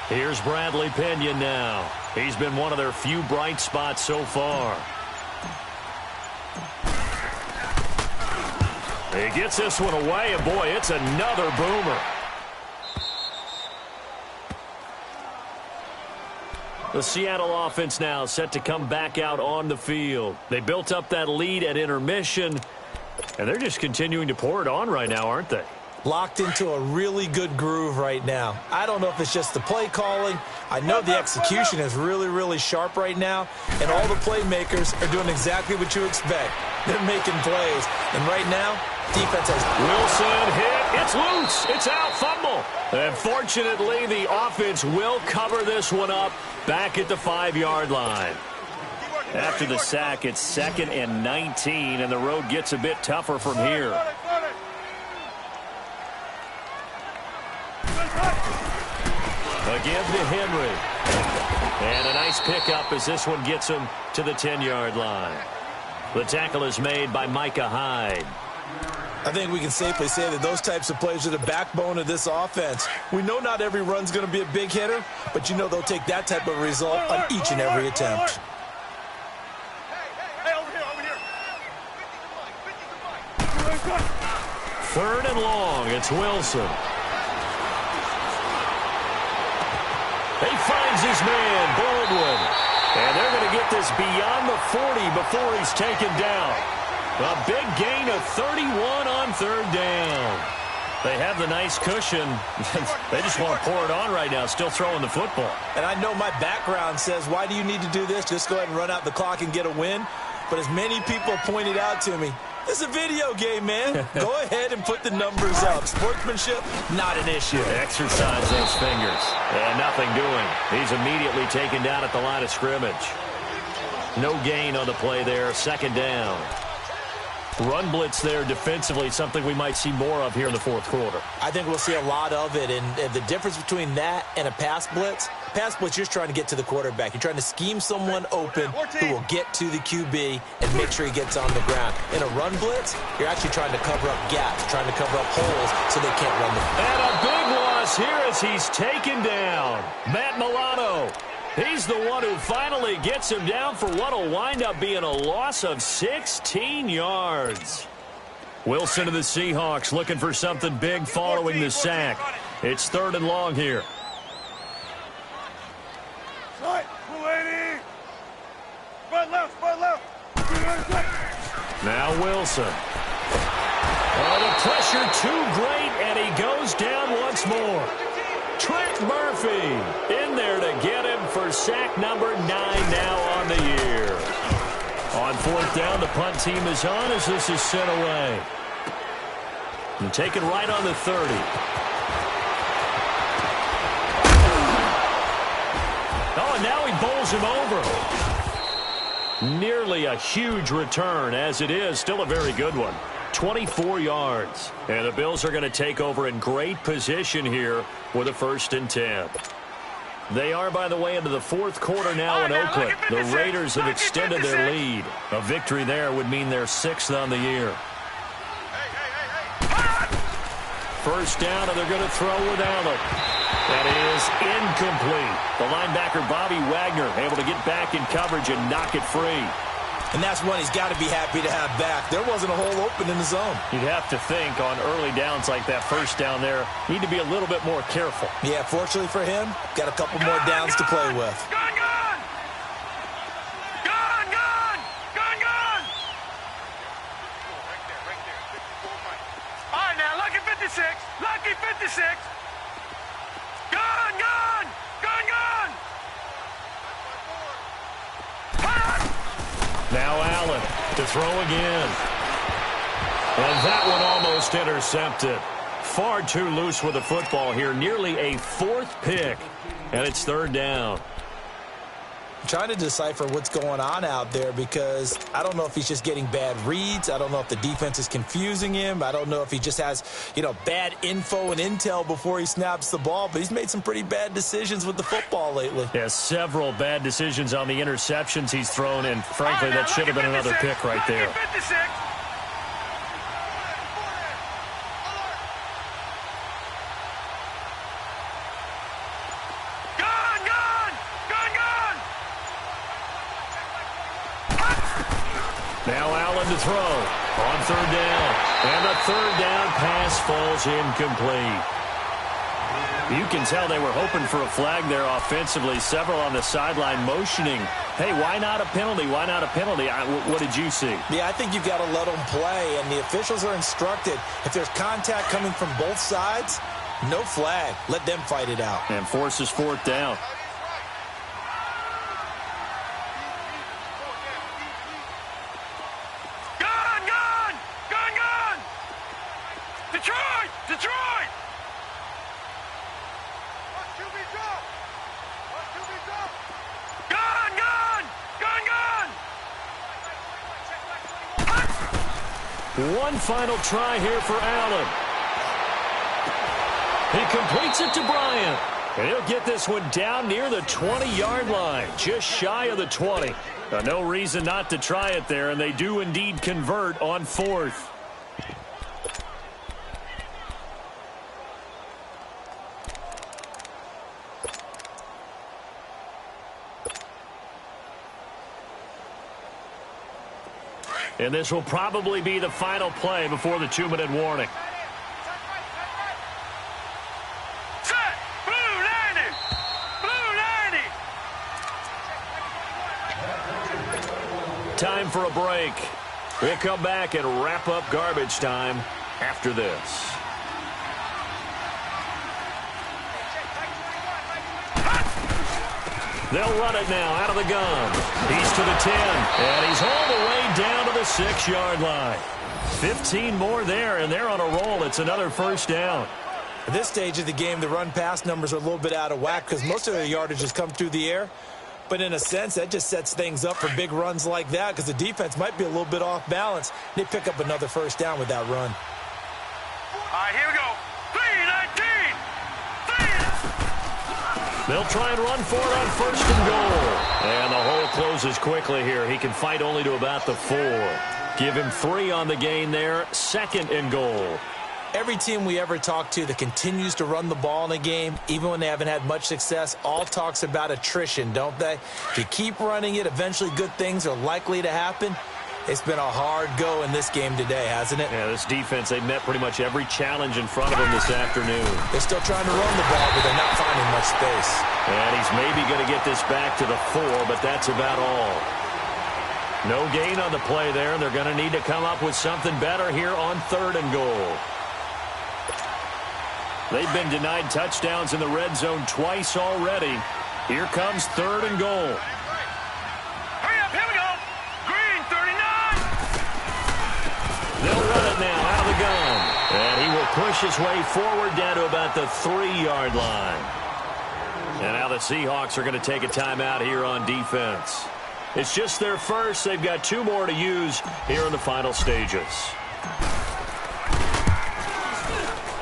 Here's Bradley Pinion now. He's been one of their few bright spots so far. He gets this one away, and boy, it's another boomer. The Seattle offense now set to come back out on the field. They built up that lead at intermission, and they're just continuing to pour it on right now, aren't they? Locked into a really good groove right now. I don't know if it's just the play calling. I know the execution is really, really sharp right now, and all the playmakers are doing exactly what you expect. They're making plays, and right now, defense has... Wilson hit. It's loose. It's out. Fumble. And fortunately, the offense will cover this one up back at the 5-yard line. After the sack, it's 2nd and 19, and the road gets a bit tougher from here. Again to Henry. And a nice pickup as this one gets him to the 10-yard line. The tackle is made by Micah Hyde. I think we can safely say that those types of plays are the backbone of this offense. We know not every run's going to be a big hitter, but you know they'll take that type of result on each and every attempt. 3rd and long. It's Wilson. He finds his man, Baldwin. And they're going to get this beyond the 40 before he's taken down. A big gain of 31 on 3rd down. They have the nice cushion. They just want to pour it on right now, still throwing the football. And I know my background says, why do you need to do this? Just go ahead and run out the clock and get a win. But as many people pointed out to me, this is a video game, man. Go ahead and put the numbers up. Sportsmanship, not an issue. Exercise those fingers. And nothing doing. He's immediately taken down at the line of scrimmage. No gain on the play there. 2nd down. Run blitz there defensively, something we might see more of here in the 4th quarter. I think we'll see a lot of it, and the difference between that and a pass blitz, you're just trying to get to the quarterback. You're trying to scheme someone open who will get to the QB and make sure he gets on the ground. In a run blitz, you're actually trying to cover up gaps, trying to cover up holes so they can't run the ball. And a big loss here as he's taken down. Matt Milano. He's the one who finally gets him down for what will wind up being a loss of 16 yards. Wilson of the Seahawks looking for something big following the sack. It's 3rd and long here. Now Wilson. Oh, the pressure too great, and he goes down once more. Trent Murphy in there to get him for sack number 9 now on the year. On 4th down, the punt team is on as this is sent away. And taken right on the 30. Oh, and now he bowls him over. Nearly a huge return, as it is still a very good one. 24 yards. And the Bills are going to take over in great position here with a 1st and 10. They are, by the way, into the 4th quarter now in Oakland. The Raiders have extended their lead. A victory there would mean their 6th on the year. 1st down, and they're going to throw with Allen. That is incomplete. The linebacker, Bobby Wagner, able to get back in coverage and knock it free. And that's one he's got to be happy to have back. There wasn't a hole open in the zone. You'd have to think on early downs like that 1st down there, need to be a little bit more careful. Yeah, fortunately for him, got a couple more downs to play with. Gun, gun! Gun, gun! Gun, gun! All right, now, lucky 56. Lucky 56. Gun, gun! Gun, gun! Now Allen to throw again. And that one almost intercepted. Far too loose with the football here. Nearly a 4th pick. And it's 3rd down. I'm trying to decipher what's going on out there because I don't know if he's just getting bad reads. I don't know if the defense is confusing him. I don't know if he just has, bad info and intel before he snaps the ball. But he's made some pretty bad decisions with the football lately. Yeah, several bad decisions on the interceptions he's thrown. And frankly, that should have been another pick right there. 56. Now Allen to throw on 3rd down. And the 3rd down pass falls incomplete. You can tell they were hoping for a flag there offensively. Several on the sideline motioning. Hey, why not a penalty? Why not a penalty? What did you see? Yeah, I think you've got to let them play. And the officials are instructed, if there's contact coming from both sides, no flag. Let them fight it out. And forces 4th down. Detroit! Gun, gun! Gun, gun! One final try here for Allen. He completes it to Bryant. And he'll get this one down near the 20-yard line, just shy of the 20. No reason not to try it there, and they do indeed convert on 4th. And this will probably be the final play before the 2-minute warning. time for a break. We'll come back and wrap up garbage time after this. They'll run it now out of the gun. He's to the 10, and he's all the way down to the 6-yard line. 15 more there, and they're on a roll. It's another first down. At this stage of the game, the run-pass numbers are a little bit out of whack because most of their yardage has come through the air. But in a sense, that just sets things up for big runs like that because the defense might be a little bit off balance. They pick up another first down with that run. All right, here we go. 3-19. They'll try and run for it on first and goal. And the hole closes quickly here. He can fight only to about the 4. Give him 3 on the gain there. Second and goal. Every team we ever talk to that continues to run the ball in a game, even when they haven't had much success, all talks about attrition, don't they? If you keep running it, eventually good things are likely to happen. It's been a hard go in this game today, hasn't it? Yeah, this defense, they've met pretty much every challenge in front of them this afternoon. They're still trying to run the ball, but they're not finding much space. And he's maybe going to get this back to the 4, but that's about all. No gain on the play there, and they're going to need to come up with something better here on third and goal. They've been denied touchdowns in the red zone twice already. Here comes third and goal. Hurry up, here we go. Green, 39. They'll run it now out of the gun. And he will push his way forward down to about the 3-yard line. And now the Seahawks are going to take a timeout here on defense. It's just their first. They've got 2 more to use here in the final stages.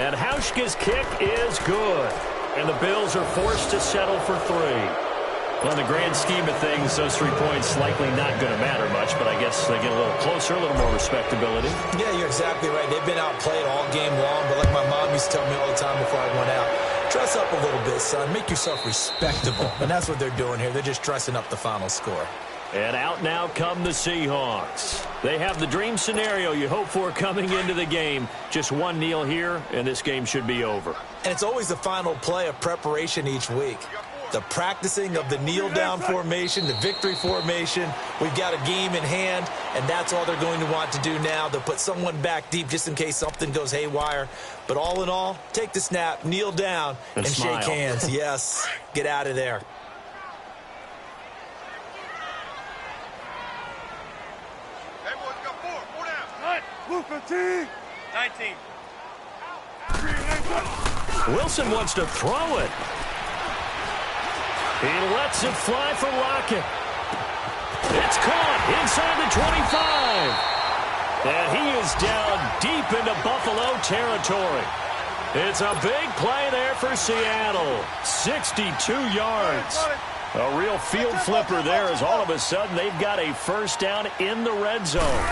And Hauschka's kick is good. And the Bills are forced to settle for 3. Well, in the grand scheme of things, those 3 points likely not going to matter much, but I guess they get a little closer, a little more respectability. Yeah, you're exactly right. They've been outplayed all game long, but like my mom used to tell me all the time before I went out, dress up a little bit, son. Make yourself respectable. And that's what they're doing here. They're just dressing up the final score. And out now come the Seahawks. They have the dream scenario you hope for coming into the game. Just one kneel here, and this game should be over. And it's always the final play of preparation each week. The practicing of the kneel-down formation, the victory formation. We've got a game in hand, and that's all they're going to want to do now. They'll put someone back deep just in case something goes haywire. But all in all, take the snap, kneel down, and shake hands. Yes, get out of there. Blue 15. 19. Wilson wants to throw it. He lets it fly for Lockett. It's caught inside the 25. And he is down deep into Buffalo territory. It's a big play there for Seattle. 62 yards. A real field flipper there as all of a sudden they've got a first down in the red zone.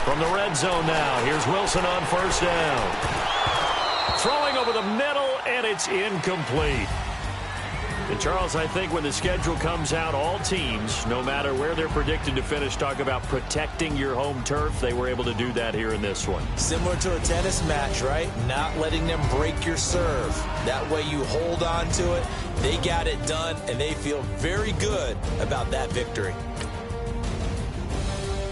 From the red zone now, here's Wilson on first down. Throwing over the middle, and it's incomplete. And Charles, I think when the schedule comes out, all teams, no matter where they're predicted to finish, talk about protecting your home turf. They were able to do that here in this one. Similar to a tennis match, right? Not letting them break your serve. That way you hold on to it. They got it done, and they feel very good about that victory.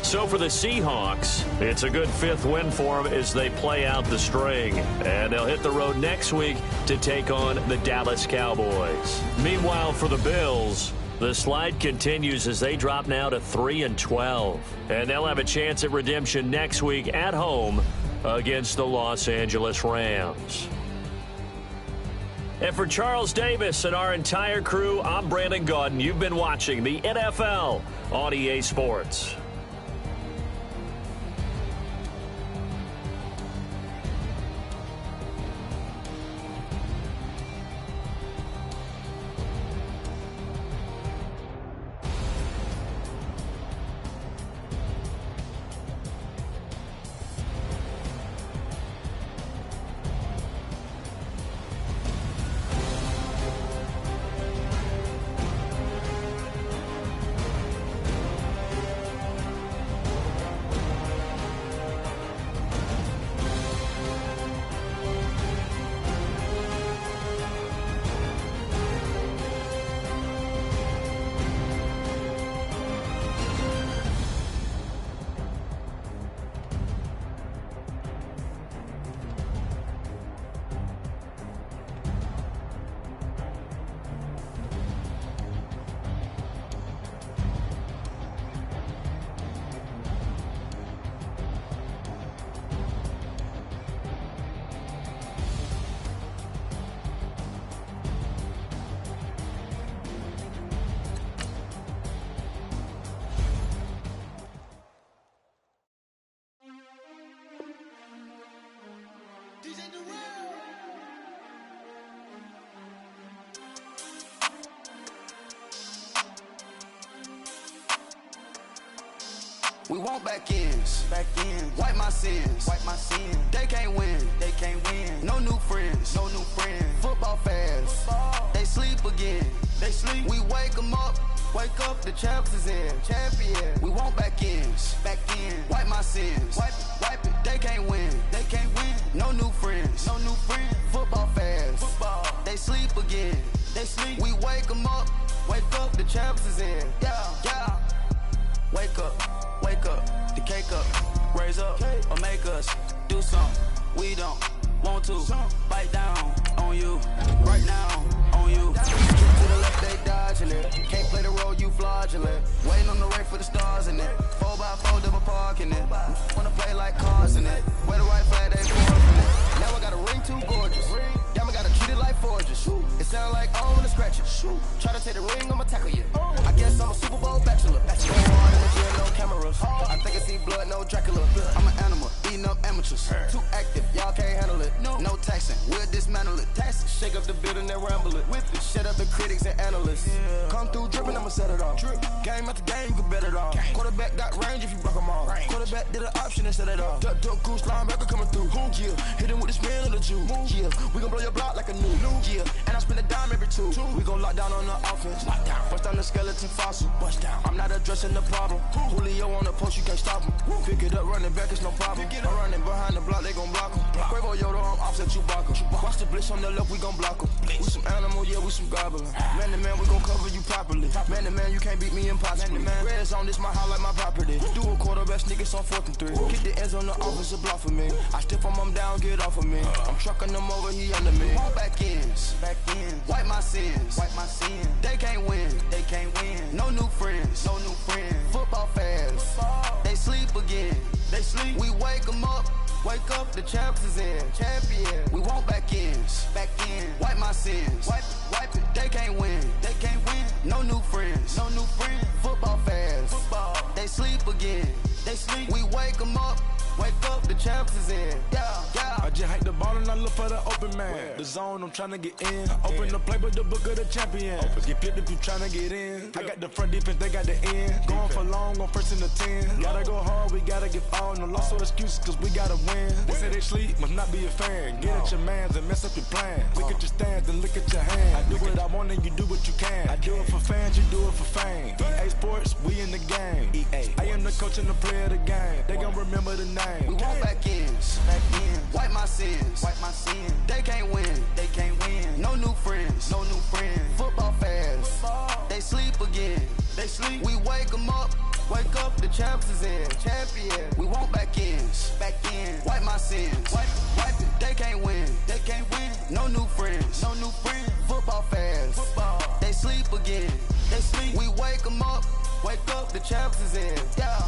So for the Seahawks, it's a good 5th win for them as they play out the string. And they'll hit the road next week to take on the Dallas Cowboys. Meanwhile, for the Bills, the slide continues as they drop now to 3-12. And they'll have a chance at redemption next week at home against the Los Angeles Rams. And for Charles Davis and our entire crew, I'm Brandon Gaudin. You've been watching the NFL on EA Sports. We want back ends. Wipe my sins. They can't win. No new friends. Football fans. They sleep again. We wake them up. Wake up, the champs is in. Champion. We want back ends. Wipe my sins. Wipe it. They can't win. No new friends. Football fans. They sleep again. We wake them up. Wake up, the champs is in. Yeah. Wake up, the cake up, raise up, or make us do something we don't want to. Bite down on you, right now on you. To the left, they dodging it. Can't play the role, you fraudulent. Waiting on the race for the stars in it. 4x4 double parking it. Wanna play like cars in it. Where the right flag, they forcing it. Now I got a ring too gorgeous. Damn, I gotta treat it like forges. It sound like I wanna scratch it. Try to take the ring, I'ma tackle you. I guess I'm a Super Bowl bachelor. Go hard in the gym, no cameras. I think I see blood, no Dracula. I'm an animal, eating up amateurs. Too active, y'all can't handle it. No taxing, we'll dismantle it. Shake up the building and ramble it. Shut up the critics and analysts. Come through dripping, I'ma set it off. Game after game, you can bet it off. Quarterback got range if you block them all. Quarterback did an option and set it off. Duck goose linebacker coming through. Yeah, hit him with the spin of the Jew. Yeah, we gon' blow your block like a new. Yeah, and I spend a dime every two. We gon' lock down on the offense. Bust down the skeleton fossil. I'm not addressing the problem. Julio on the post, you can't stop him. Pick it up, running back, it's no problem. I'm running behind the block, they gon' block him. Quavo Yoda, I'm offset Chewbacca. Watch the blitz on the left, we gon' block him. We some animal, yeah, we some goblin. Man to man, we gon' cover you properly. Man to man, you can't beat me impossibly. Red zone, this my highlight, my property. Do a quarterback sneakers on 4th and 3. Kick the ends on the offensive block for me. I step on him down, get off of me. I'm trucking them over, he under me. Want back ends. Wipe my sins. They can't win. No new friends. Football fans. They sleep again. We wake them up. Wake up, the champs is in. Champion. We want back ends. Wipe my sins. Wipe it. They can't win. No new friends. Football fans. They sleep again. We wake them up. Wake up, the champs is in. Yeah. I just hate the ball and I look for the open man. The zone, I'm trying to get in. Open the playbook, the book of the champion. Get flipped if you trying to get in. I got the front defense, they got the end. Going for long, on 1st and the 10. Gotta go hard, we gotta get all. No loss or excuses, cause we gotta win. They say they sleep, must not be a fan. Get at your mans and mess up your plans. Look at your stands and look at your hands. I do what I want and you do what you can. I do it for fans, you do it for fame. EA Sports, we in the game. I am the coach and the player of the game. They gon' remember the name. We want back ends. Wipe my sins. They can't win. No new friends. Football fans. They sleep again. We wake them up. Wake up, the champs is in. Champion. We want back ends. Wipe my sins. Wipe it. They can't win. No new friends. Football fans. They sleep again. We wake them up. Wake up, the champs is in. Yeah.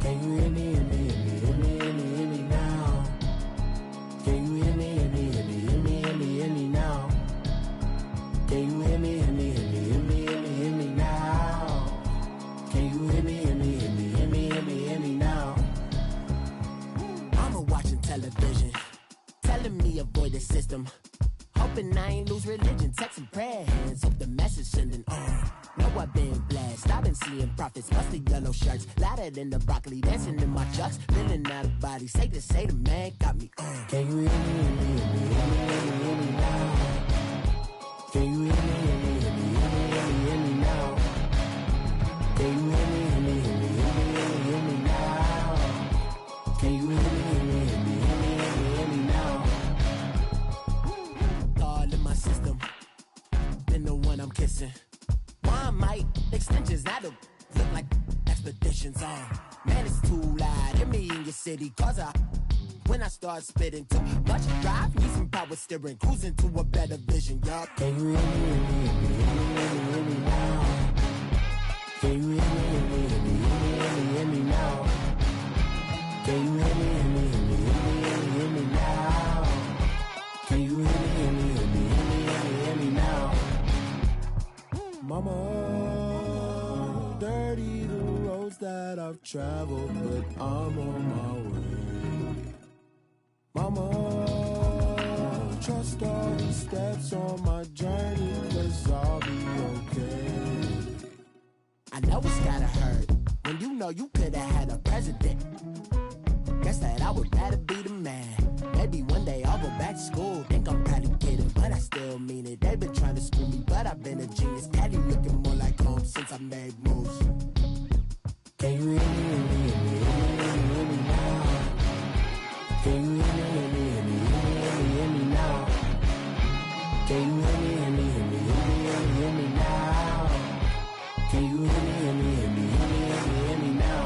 Can you hear me now? Can you hear me now? Can you hear me now? Can you hear me now? Mama watching television, telling me avoid the system. Hoping I ain't lose religion, texting prayer hands, hope the message sending on. Know I've been blessed, I've been seeing prophets, mustard yellow shirts, louder than the broccoli, dancing in my chucks, feeling out of body, say the man got me on. Can you hear me now? Can you hear me now? Can you hear me now? Can you hear me now? All in my system, then the one I'm kissing. One might extensions that'll look like expeditions on. Man, it's too loud. Hear me in your city, cause when I start spitting too much drive, need some power steering, cruising to a better vision, y'all. Can you hear me now? Can you hear me now? Can you hear me now? Can you hear me now? Mama, dirty the roads that I've traveled, but I'm on my way. Mama, trust all the steps on my journey, 'cause I'll be okay. I know it's gotta hurt when you know you could've had a president. Guess that I would rather be the man. Maybe one day I'll go back to school. Think I'm probably kidding, but I still mean it. They've been trying to school me, but I've been a genius. Daddy looking more like home since I made moves. Can you hear me, hear me, hear me, hear me, hear me now? Can you hear me, hear me, hear me, hear me, hear me, hear me now? Can you hear me, hear me, hear me, hear me, hear me, hear me now? Can you hear me, hear me, hear me, hear me, hear me, hear me now?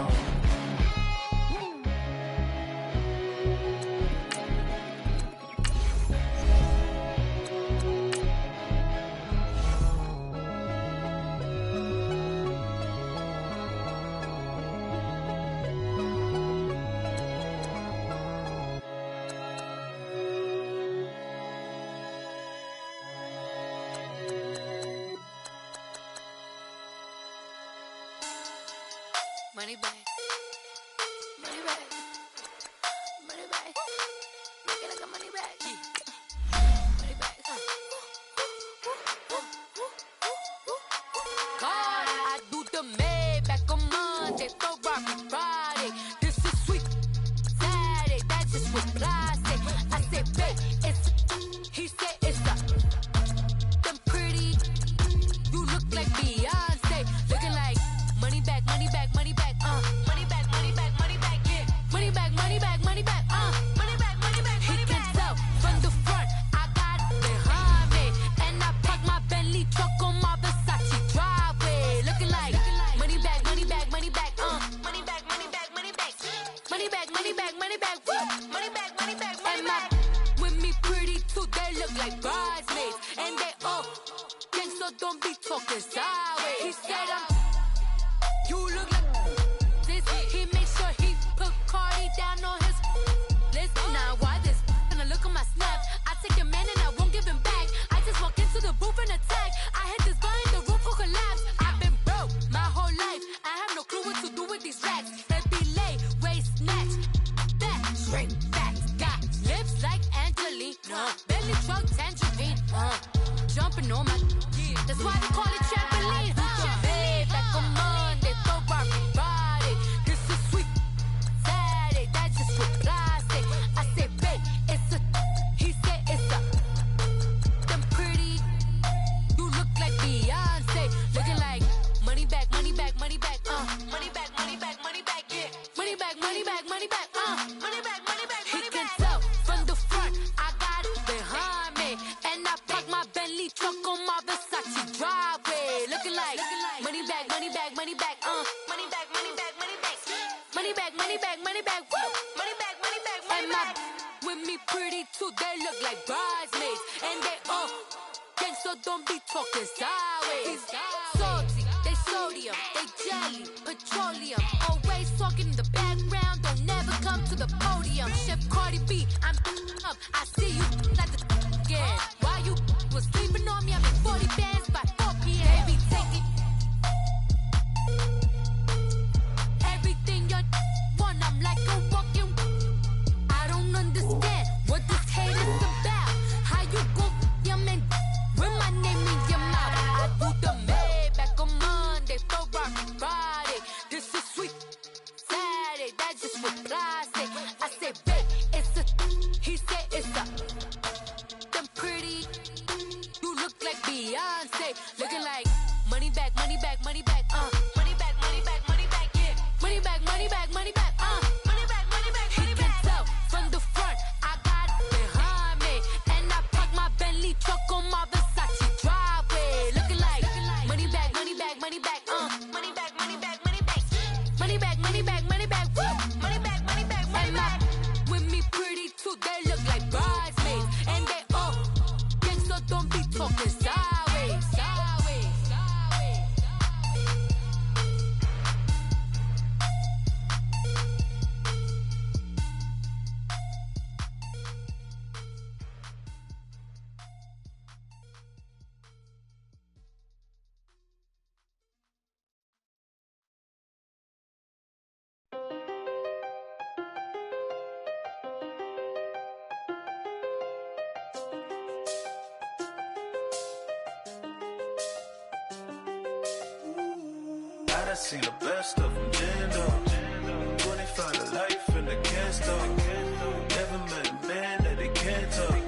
Money bag, money bag, money bag. Make it like a money bag, money bag. God, I do the Maybach on Monday, Ferrari Friday. This is sweet Saturday, that just was plastic. I said, babe, it's. He said it's a. Them pretty. You look like Beyonce, looking like money bag, money bag, money bag. Money bag, money bag, money bag, yeah. Money bag, money bag, money bag, money bag, money bag, money bag. He can tell from the front, I got it behind me. And I park my Bentley truck on my Versace driveway. Looking like money bag, money bag, money bag, money bag, money bag, money bag. Money bag, money bag, money bag, woo. Money bag, money bag, money bag. With me pretty too, they look like bridesmaids. And they all gang, so don't be talking sideways. He said you look like this. He makes sure he put Cardi down on his list. Now why this? Gonna look at my snap. I take your man and I won't give him back. I just walk into the booth and attack. I hit this behind the roof will collapse. I've been broke my whole life. I have no clue what to do with these racks. They be lay, waist snatch, back, straight back. Got lips like Angelina, belly truck tangerine. Jumping on my, that's why they call it trampoline. Back on Monday, Ferrari Friday. This is sweet Saturday, that just was plastic. I said, babe, it's a. He said it's a. Them pretty. You look like Beyonce, looking like money bag, money bag, money bag, money bag, money bag, money bag, yeah. Money bag, money bag, money bag, money bag, money bag, money bag. He can tell from the front, I got it behind me, and I park my Bentley truck on my Versace driveway. Looking like money bag, money bag, money bag, money bag, money bag, money bag, money bag, money bag, money bag, woo. Money bag, money bag, money bag. With me pretty too, they look like bridesmaids, and they all gang, so don't be talking sideways. Salty, they sodium, they jelly, petroleum. Always talking in the background, don't never come to the podium. Chef Cardi B, I'm up, I see you like the again. Why you was sleeping on me? I made 40 bands by 4 p.m. They be taking everything you want. I'm like a walking. I don't understand what this hate is about. How you go, your man, with my name in your mouth? I do the Maybach on Monday, Ferrari Friday. This is sweet Saturday, that just was plastic. I said, babe, it's a. He said it's a. Them pretty. You look like Beyonce, looking like money bag, money bag, money bag, money bag, money bag, money bag, yeah. Money bag, money bag, money bag, money bag, money bag, money bag. He can tell from the front, I got it behind me, and I park my Bentley truck on my Versace driveway. Looking like money bag, money bag, money bag, money bag, money bag, money bag, money bag, money bag, money bag, woo. Money bag, money bag, money bag. With me pretty too, they look like bridesmaids, and they all gang, so don't be talking sideways. seen the best of them jammed up. 25 to life and they can't stop. Never met a man that they can't talk.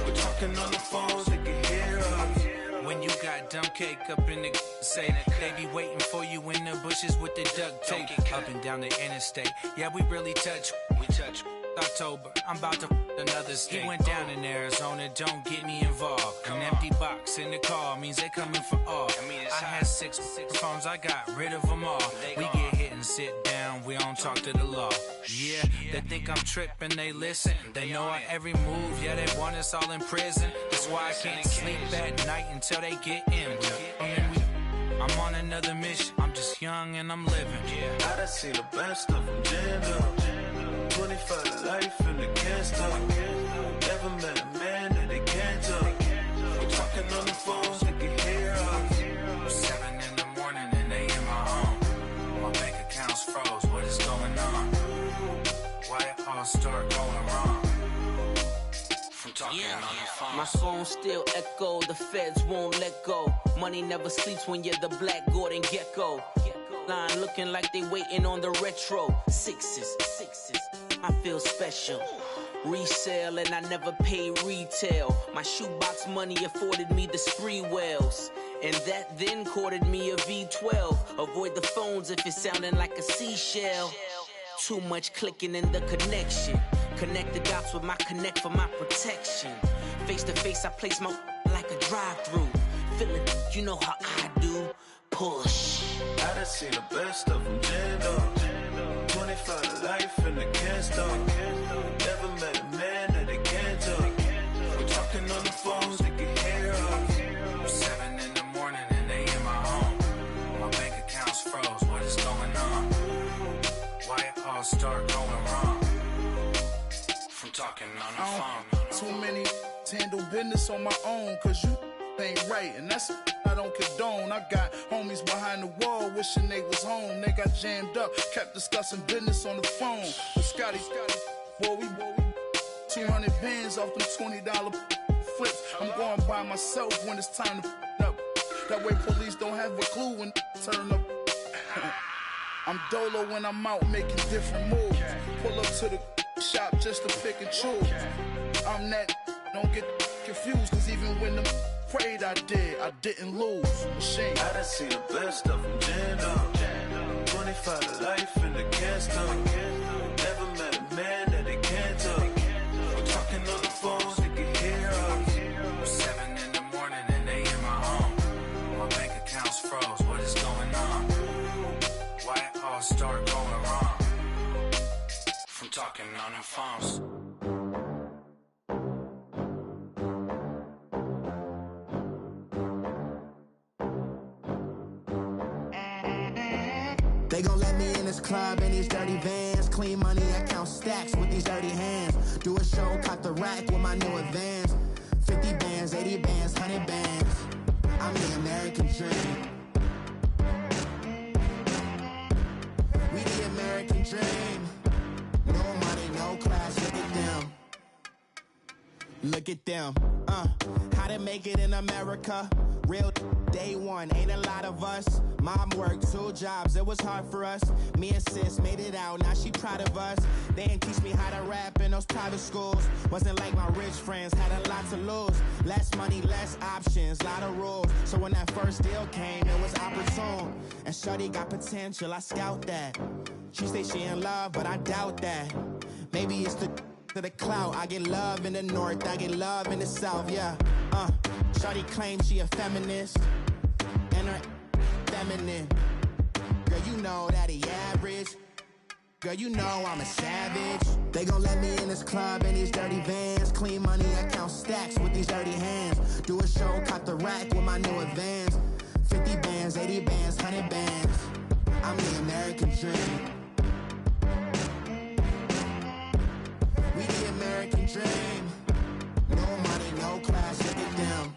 We're talking on the phones, they can hear us. When you got dumb cake up in the say that they be waiting for you in the bushes with the duct tape up and down the interstate. Yeah, we really touch. We touch. October, I'm about to another state. He went down in Arizona, don't get me involved. An empty box in the car means they coming for all. I had six phones, I got rid of them all. We get hit and sit down, we don't talk to the law. Yeah, they think I'm tripping, they listen. They know our every move, yeah, they want us all in prison. That's why I can't sleep at night until they get in. I'm on another mission, I'm just young and I'm living. I done seen the best of them jammed up. 25 to life and they can't stop. Never met a man that they can't talk. We're talking on the phones, they can hear us. 7 in the morning and they in my home. My bank account's froze, what is going on? Why it all start going wrong? From talking on the phone. My phone still echo, the feds won't let go. Money never sleeps when you're the Black Gordon Gecko. Line looking like they waiting on the retro. Sixes, I feel special. Resale and I never pay retail. My shoebox money afforded me the spree wells. And that then courted me a V12. Avoid the phones if it's sounding like a seashell. Too much clicking in the connection. Connect the dots with my connect for my protection. Face to face I place my like a drive-through. Feeling, you know how I do. Push. I done seen the best of them jammed up. 25 to life and they can't stop. Never met a man that they can't talk. We're talking on the phones, they can hear us. 7 in the morning and they in my home. My bank account's froze, what is going on? Why it all start going wrong? From talking on the phone. Too many handle business on my own, cause you ain't right, and that's I don't condone. I got homies behind the wall wishing they was home. They got jammed up, kept discussing business on the phone. With Scotty, boy, we 200 bands off them $20 flips. I'm going by myself when it's time to up. That way police don't have a clue when turn up. I'm dolo when I'm out making different moves. Pull up to the shop just to pick and choose. I'm that, don't get confused, cause even when the prayed I didn't lose. Machine. I done seen the best of them jammed up. 25 to life and they can't stop. Never met a man that they can't talk. We're talking on the phones, they can hear us. 7 in the morning and they in my home. My bank account's froze, what is going on? Why it all start going wrong? From talking on the phones. They gon' let me in this club in these dirty vans. Clean money, I count stacks with these dirty hands. Do a show, cop the rack with my new advance. 50 bands, 80 bands, 100 bands. I'm the American dream. We the American dream. No money, no class, look at them. Look at them, how to make it in America. Real day one, ain't a lot of us. Mom worked 2 jobs, it was hard for us. Me and sis made it out, now she proud of us. They didn't teach me how to rap in those private schools. Wasn't like my rich friends, had a lot to lose. Less money, less options, lot of rules. So when that first deal came, it was opportune. And shorty got potential, I scout that. She say she in love, but I doubt that. Maybe it's to the clout. I get love in the north, I get love in the south, yeah. Shorty claims she a feminist, and her feminine. Girl, you know that he average. Girl, you know I'm a savage. They gon' let me in this club in these dirty vans. Clean money, I count stacks with these dirty hands. Do a show, cop the rack with my new advance. 50 bands, 80 bands, 100 bands. I'm the American dream. We the American dream. No money, no class, look at them.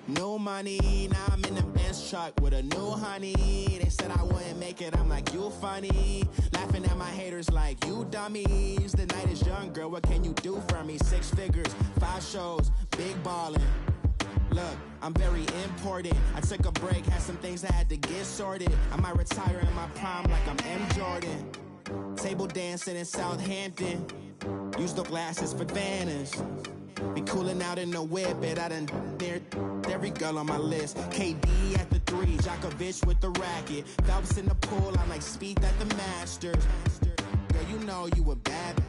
No money, now I'm in the Benz truck with a new honey. They said I wouldn't make it, I'm like, you funny. Laughing at my haters like, you dummies. The night is young, girl, what can you do for me? 6 figures, 5 shows, big ballin'. Look, I'm very important. I took a break, had some things I had to get sorted. I might retire in my prime like I'm M. Jordan. Table dancing in Southampton. Use the glasses for Vanish. Be cooling out in the whip, and I done near every girl on my list. KD at the 3, Djokovic with the racket. Phelps in the pool, I'm like Speed at the Masters. Girl, you know you a bad.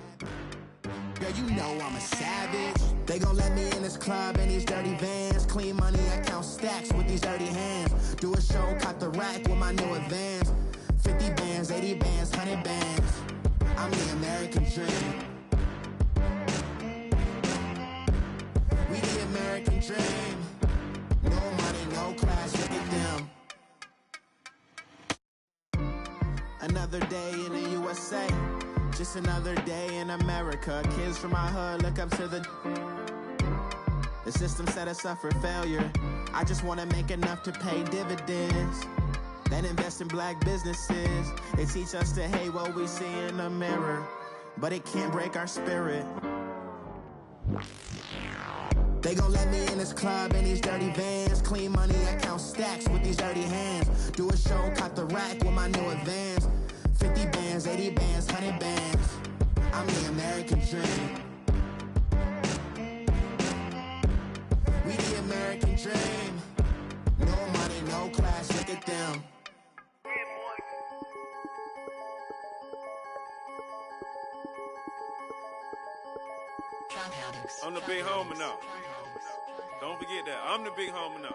Girl, you know I'm a savage. They gon' let me in this club in these dirty vans. Clean money, I count stacks with these dirty hands. Do a show, caught the rack with my new advance. 50 bands, 80 bands, 100 bands. I'm the American dream. We the American dream. No money, no class, look at them. Another day in the USA. Just another day in America. Kids from my hood look up to the system set us up for failure. I just want to make enough to pay dividends. Then invest in black businesses. They teach us to hate what we see in the mirror, but it can't break our spirit. They gon' let me in this club in these dirty vans. Clean money, I count stacks with these dirty hands. Do a show, caught the rack with my new advance. 50 bands, 80 bands, 100 bands. I'm the American dream. We the American dream. No money, no class, look at them. I'm the big homie now. Don't forget that. I'm the big homie now.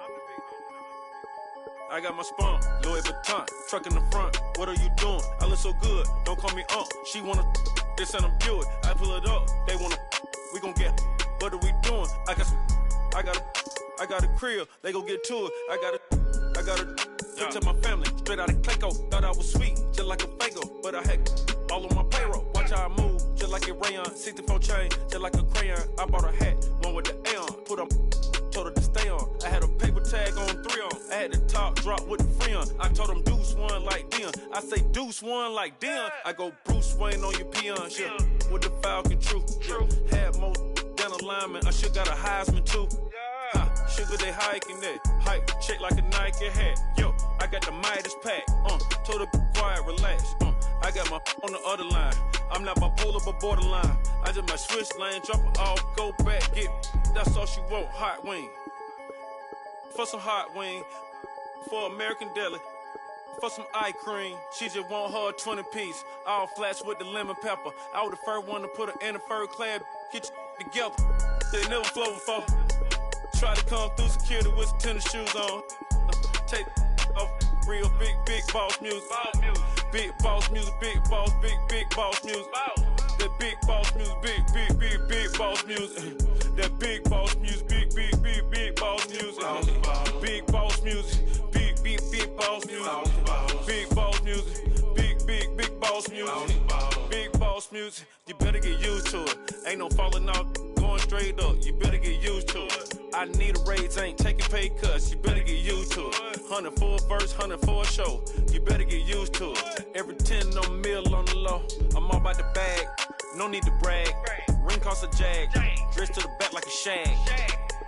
I got my spunk, Louis Vuitton, truck in the front. What are you doing? I look so good. Don't call me She wanna this and I'm Buick. I pull it up. They wanna we gon' get. What are we doing? I got a crib. They gon' get to it. I got a to my family. Straight out of Clayco. Thought I was sweet, just like a Fago. But I had all on my payroll. Watch how I move, just like a rayon. 64 chain, just like a crayon. I bought a hat, one with the A on. Put on, told her to stay on. I had a paper tag on 3 on. I had the top drop with the free on. I told them Deuce one like Dion. I say Deuce one like Dion. I go Bruce Wayne on your peon. Yeah. With the Falcon true. Had more than a lineman. I should got a Heisman too. Sugar, they hiking that. Hike, shake like a Nike hat. Yo, I got the Midas pack. Told her be quiet, relax. I got my on the other line. I'm not bipolar, but borderline. I just might switch lane, drop it off, go back, get. That's all she want, hot wing. For some hot wing, for American deli, for some eye cream. She just want her 20-piece, all flats with the lemon pepper. I was the first one to put her in a fur clad. Get you together. They never flow before. Try to come through security with some tennis shoes on. Take off real big boss music. Big boss music, big boss music. That big boss music, big boss music. That big boss music, big boss music. Big boss music, big boss music. Big boss music, big boss music. Big boss music, you better get used to it. Ain't no falling off, going straight up. You better get used to it. I need a raise, ain't taking pay cuts. You better get used to it. 100 for a verse, 100 for a show. You better get used to it. Every 10 on mill on the low. I'm all about the bag, no need to brag. Ring cost a jag, dressed to the back like a shag.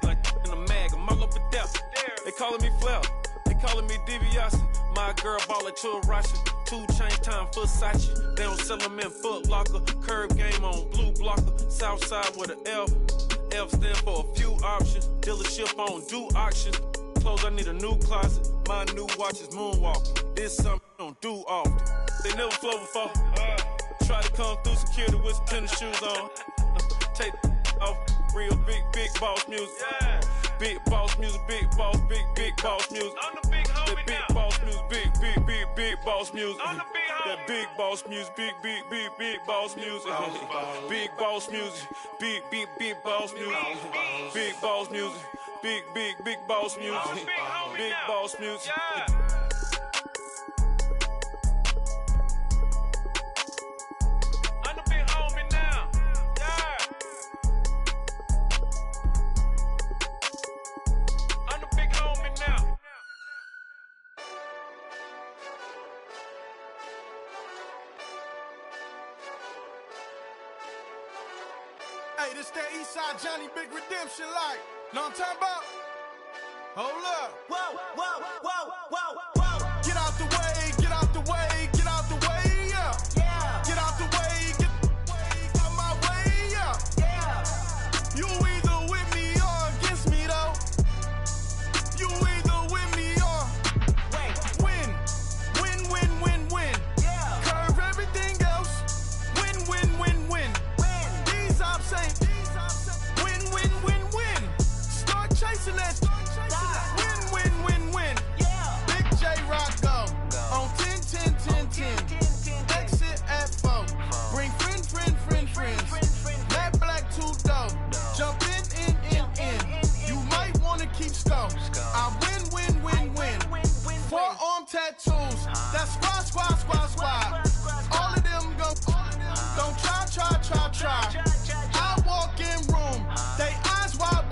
Like in a mag, I'm all up in depth. They calling me Flair, they calling me DiBiase. My girl ball it to a Russian. 2 chain time for Versace. They don't sell them in Foot Locker. Curb game on blue blocker. South side with an F. F stand for a few options. Dealership on do auctions. Clothes, I need a new closet. My new watch is moonwalking. This something I don't do often. They never flow before. Try to come through security with some tennis shoes on. Take off real big boss music. Big boss music, big boss music. I'm the big homie that big now. Boss music, big boss music. I'm the big homie. That big boss music, big boss music. Big boss music, big boss music. Big boss music, big boss music. Big boss music. I'm the big homie now. I'm the big homie now. Hey, this that Eastside Johnny Big Redemption like. Know what I'm talking about? Hold up. Whoa, whoa, whoa, whoa, whoa. Get out the way, get out the way, get out the way, yeah. Yeah. Get out the way, get out my way, yeah. Yeah. You either with me or against me, though. You either with me or win. Win, win, win, win. Yeah. Curve everything else. Win, win, win, win. These ops ain't. Win, win, win, win. Start chasing that. Win, win, win, win. Yeah. Big J Rock go. On 10, 10, 10, 10. Exit at 4. Bring friends. Matt Black 2 dough. Jump in. You might wanna keep score. I win. Forearm tattoos. That's squad. All of them go. Don't try. I walk in room. They eyes wide.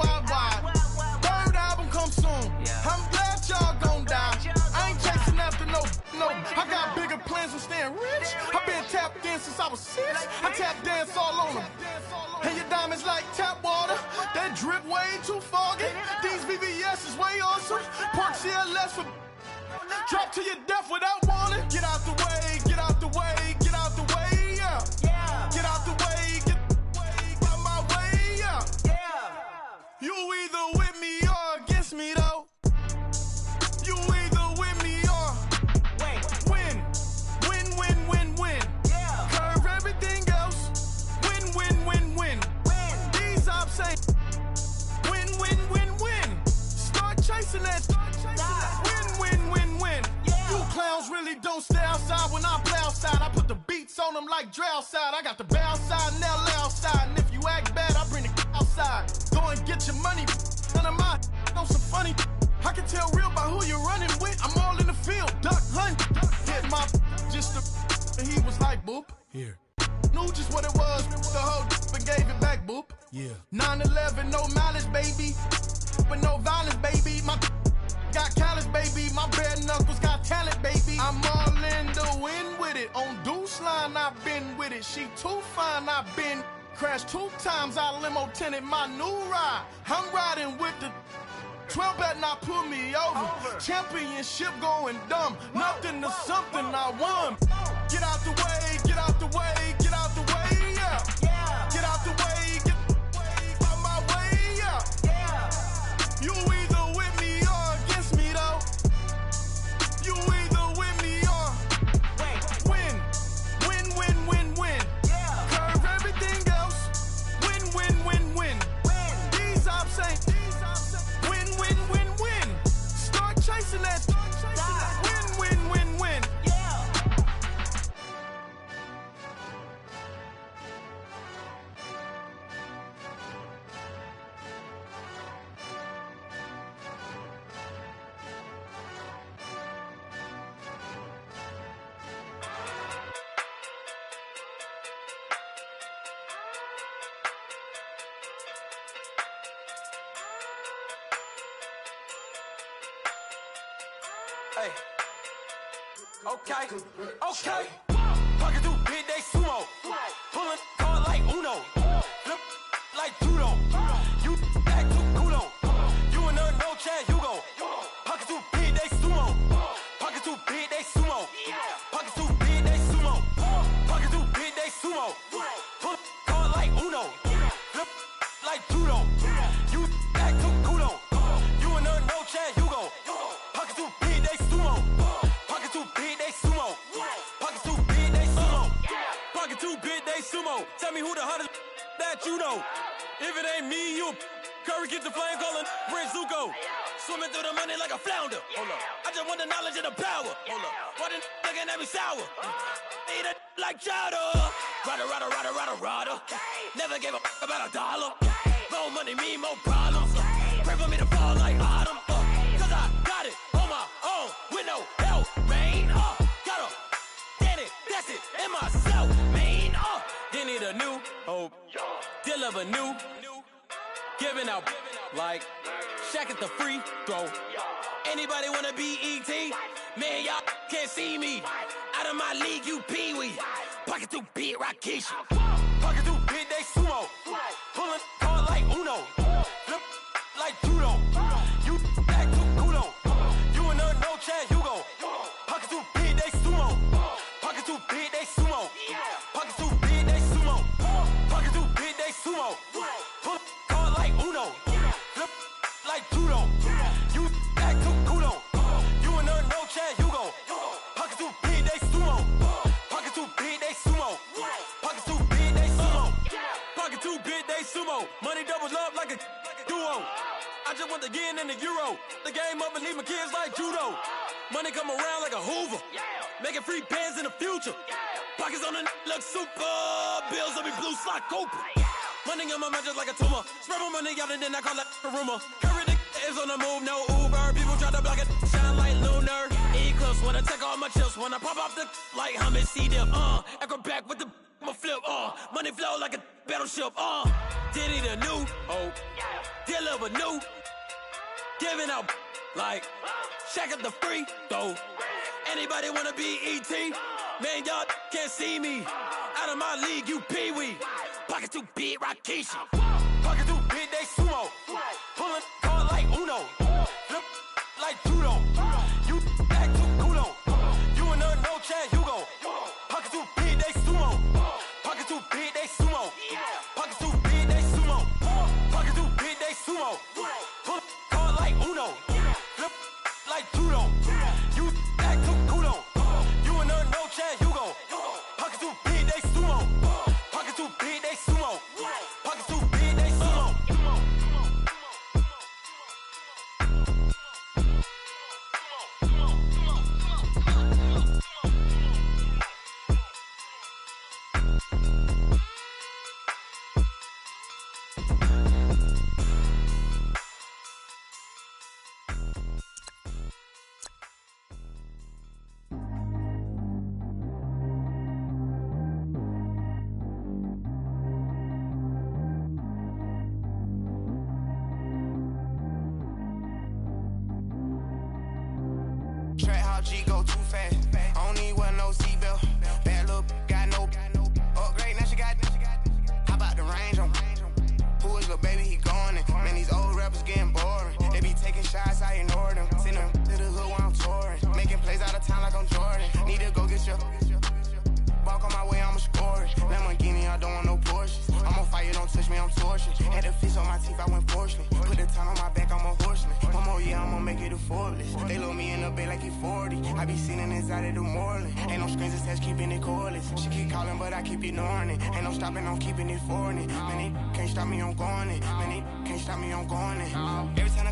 Third album come soon. I'm glad y'all gon' die. I ain't chasing after no. I got bigger plans than staying rich. I've been tapped in since I was 6. I tap dance all on them. And your diamonds like tap water. That drip way too foggy. These VVS is way awesome. Park CLS for drop to your death without warning. Get out the way, get out the way, get out the way, yeah. Get out the way, get out my way, yeah. You either with me or against me, though. You either with me or win. Win. Curve everything else. Win. These ops ain't. Win. Start chasing that. Win. You clowns really don't stay outside when I play outside. I put the beats on them like Dre outside. I got the bow side and LA outside. And if you act bad, I bring the outside. Go and get your money. None of my know some funny. I can tell real by who you're running with. I'm all in the field. Duck hunt. Hit my just and he was like, boop. Here. Knew just what it was. The whole and gave it back, boop. Yeah. 9/11, no malice, baby. But no violence, baby. My got callous, baby. My bare knuckles got talent, baby. I'm all in the wind with it. On Deuce Line, I've been with it. She too fine, I've been crashed 2 times. I limo tinted my new ride. I'm riding with the 12 better not pull me over. Championship going dumb. Nothing to something I won. Get out the way, get out the way, get out the way, yeah. Get out the way, get out my way, yeah. You either with me or against me, though. You either with me or win. Curve everything else. Win. These ops ain't. Win. Start chasing that. Win. Hey. Okay. Pocket through big day sumo. Pulling card like Uno. Flip like judo. You back to kudo. You and her no Chad Hugo. Pocket through big day sumo. Pocket through big day sumo. Pocket through big day sumo. Pocket through big day sumo. Pull card like Uno. Flip like judo. You back to kudo. You and her no Chad Hugo. Pocket through big day sumo. Pocket through big day sumo. Pocket through big day sumo. Pocket through big day sumo. Tell me who the hottest that you know. If it ain't me, you Curry get the flame calling Prince Zuko. Swimming through the money like a flounder. Hold up. I just want the knowledge and the power. Hold up. Why the looking at me sour? Eat it like chowder. Rada. Never gave a about a dollar. More money mean more problems. Pray for me to fall like autumn. Cause I got it on my own with no help, man. Got a daddy, that's it, in myself, man. They need a new hope. Deliver new. Giving out like Shaq at the free throw. Anybody wanna be E.T.? Man, y'all can't see me. Out of my league, you pee-wee. Pocket through beat Rakishi. Pocket through big day sumo. Pulling card like Uno. Flip like judo. You back to uno. Money doubles up like a duo. I just want the yen and the euro. The game up and leave my kids like judo. Money come around like a Hoover. Making free bands in the future. Pockets on the look super. Bills on me blue slot Cooper. Money on my mind just like a tumor. Spread my money out and then I call it a rumor. Curry the is on the move, no Uber. People try to block it, shine like lunar. Eclipse when I take all my chips. When I pop off the like hummus, see them. Echo back with the my flip. Money flow like a battleship. Diddy the new. Deliver new. Giving out like Shaq at the free throw. Anybody wanna be ET? Man, y'all can't see me. Out of my league, you pee-wee. Pocket too big, Rakishi. Pocket too big, they sumo. Pulling card like Uno. Flip like judo. You act too culo. You and her, no chance, you go. Pocket too big, they sumo. Pocket too big, they sumo. Pocket too big, they sumo. Pocket too big, they sumo. Pull card like Uno. Flip like judo. You act too culo. You and her, no chance, you go. Pocket too big, they sumo. Pocket too big, they sumo. Pocket too big, they sumo. G go too fast. I don't need one, no seatbelt. Bad look, got no upgrade. Now she got. How about the range on? Who is little baby? He going in. Man, these old rappers getting boring. They be taking shots, I ignore them. Send them to the hood while I'm touring. Making plays out of town like I'm Jordan. Need to go get your. Walk on my way, I'ma score it. Lamborghini, I don't want no Porsches. I'm on fire, don't touch me, I'm tortured. Had the fish on my teeth, I went porcelain. Put the ton on my back, I'm a horseman. One more year, I'ma make it affordless. They load me in the bed like he 40. I be sitting inside of the Moreland. Ain't no screens attached, keeping it cordless. She keep calling, but I keep ignoring it. Ain't no stopping, I'm keeping it for it. Man, they can't stop me, I'm going it. Man, they can't stop me, I'm going it. Every time I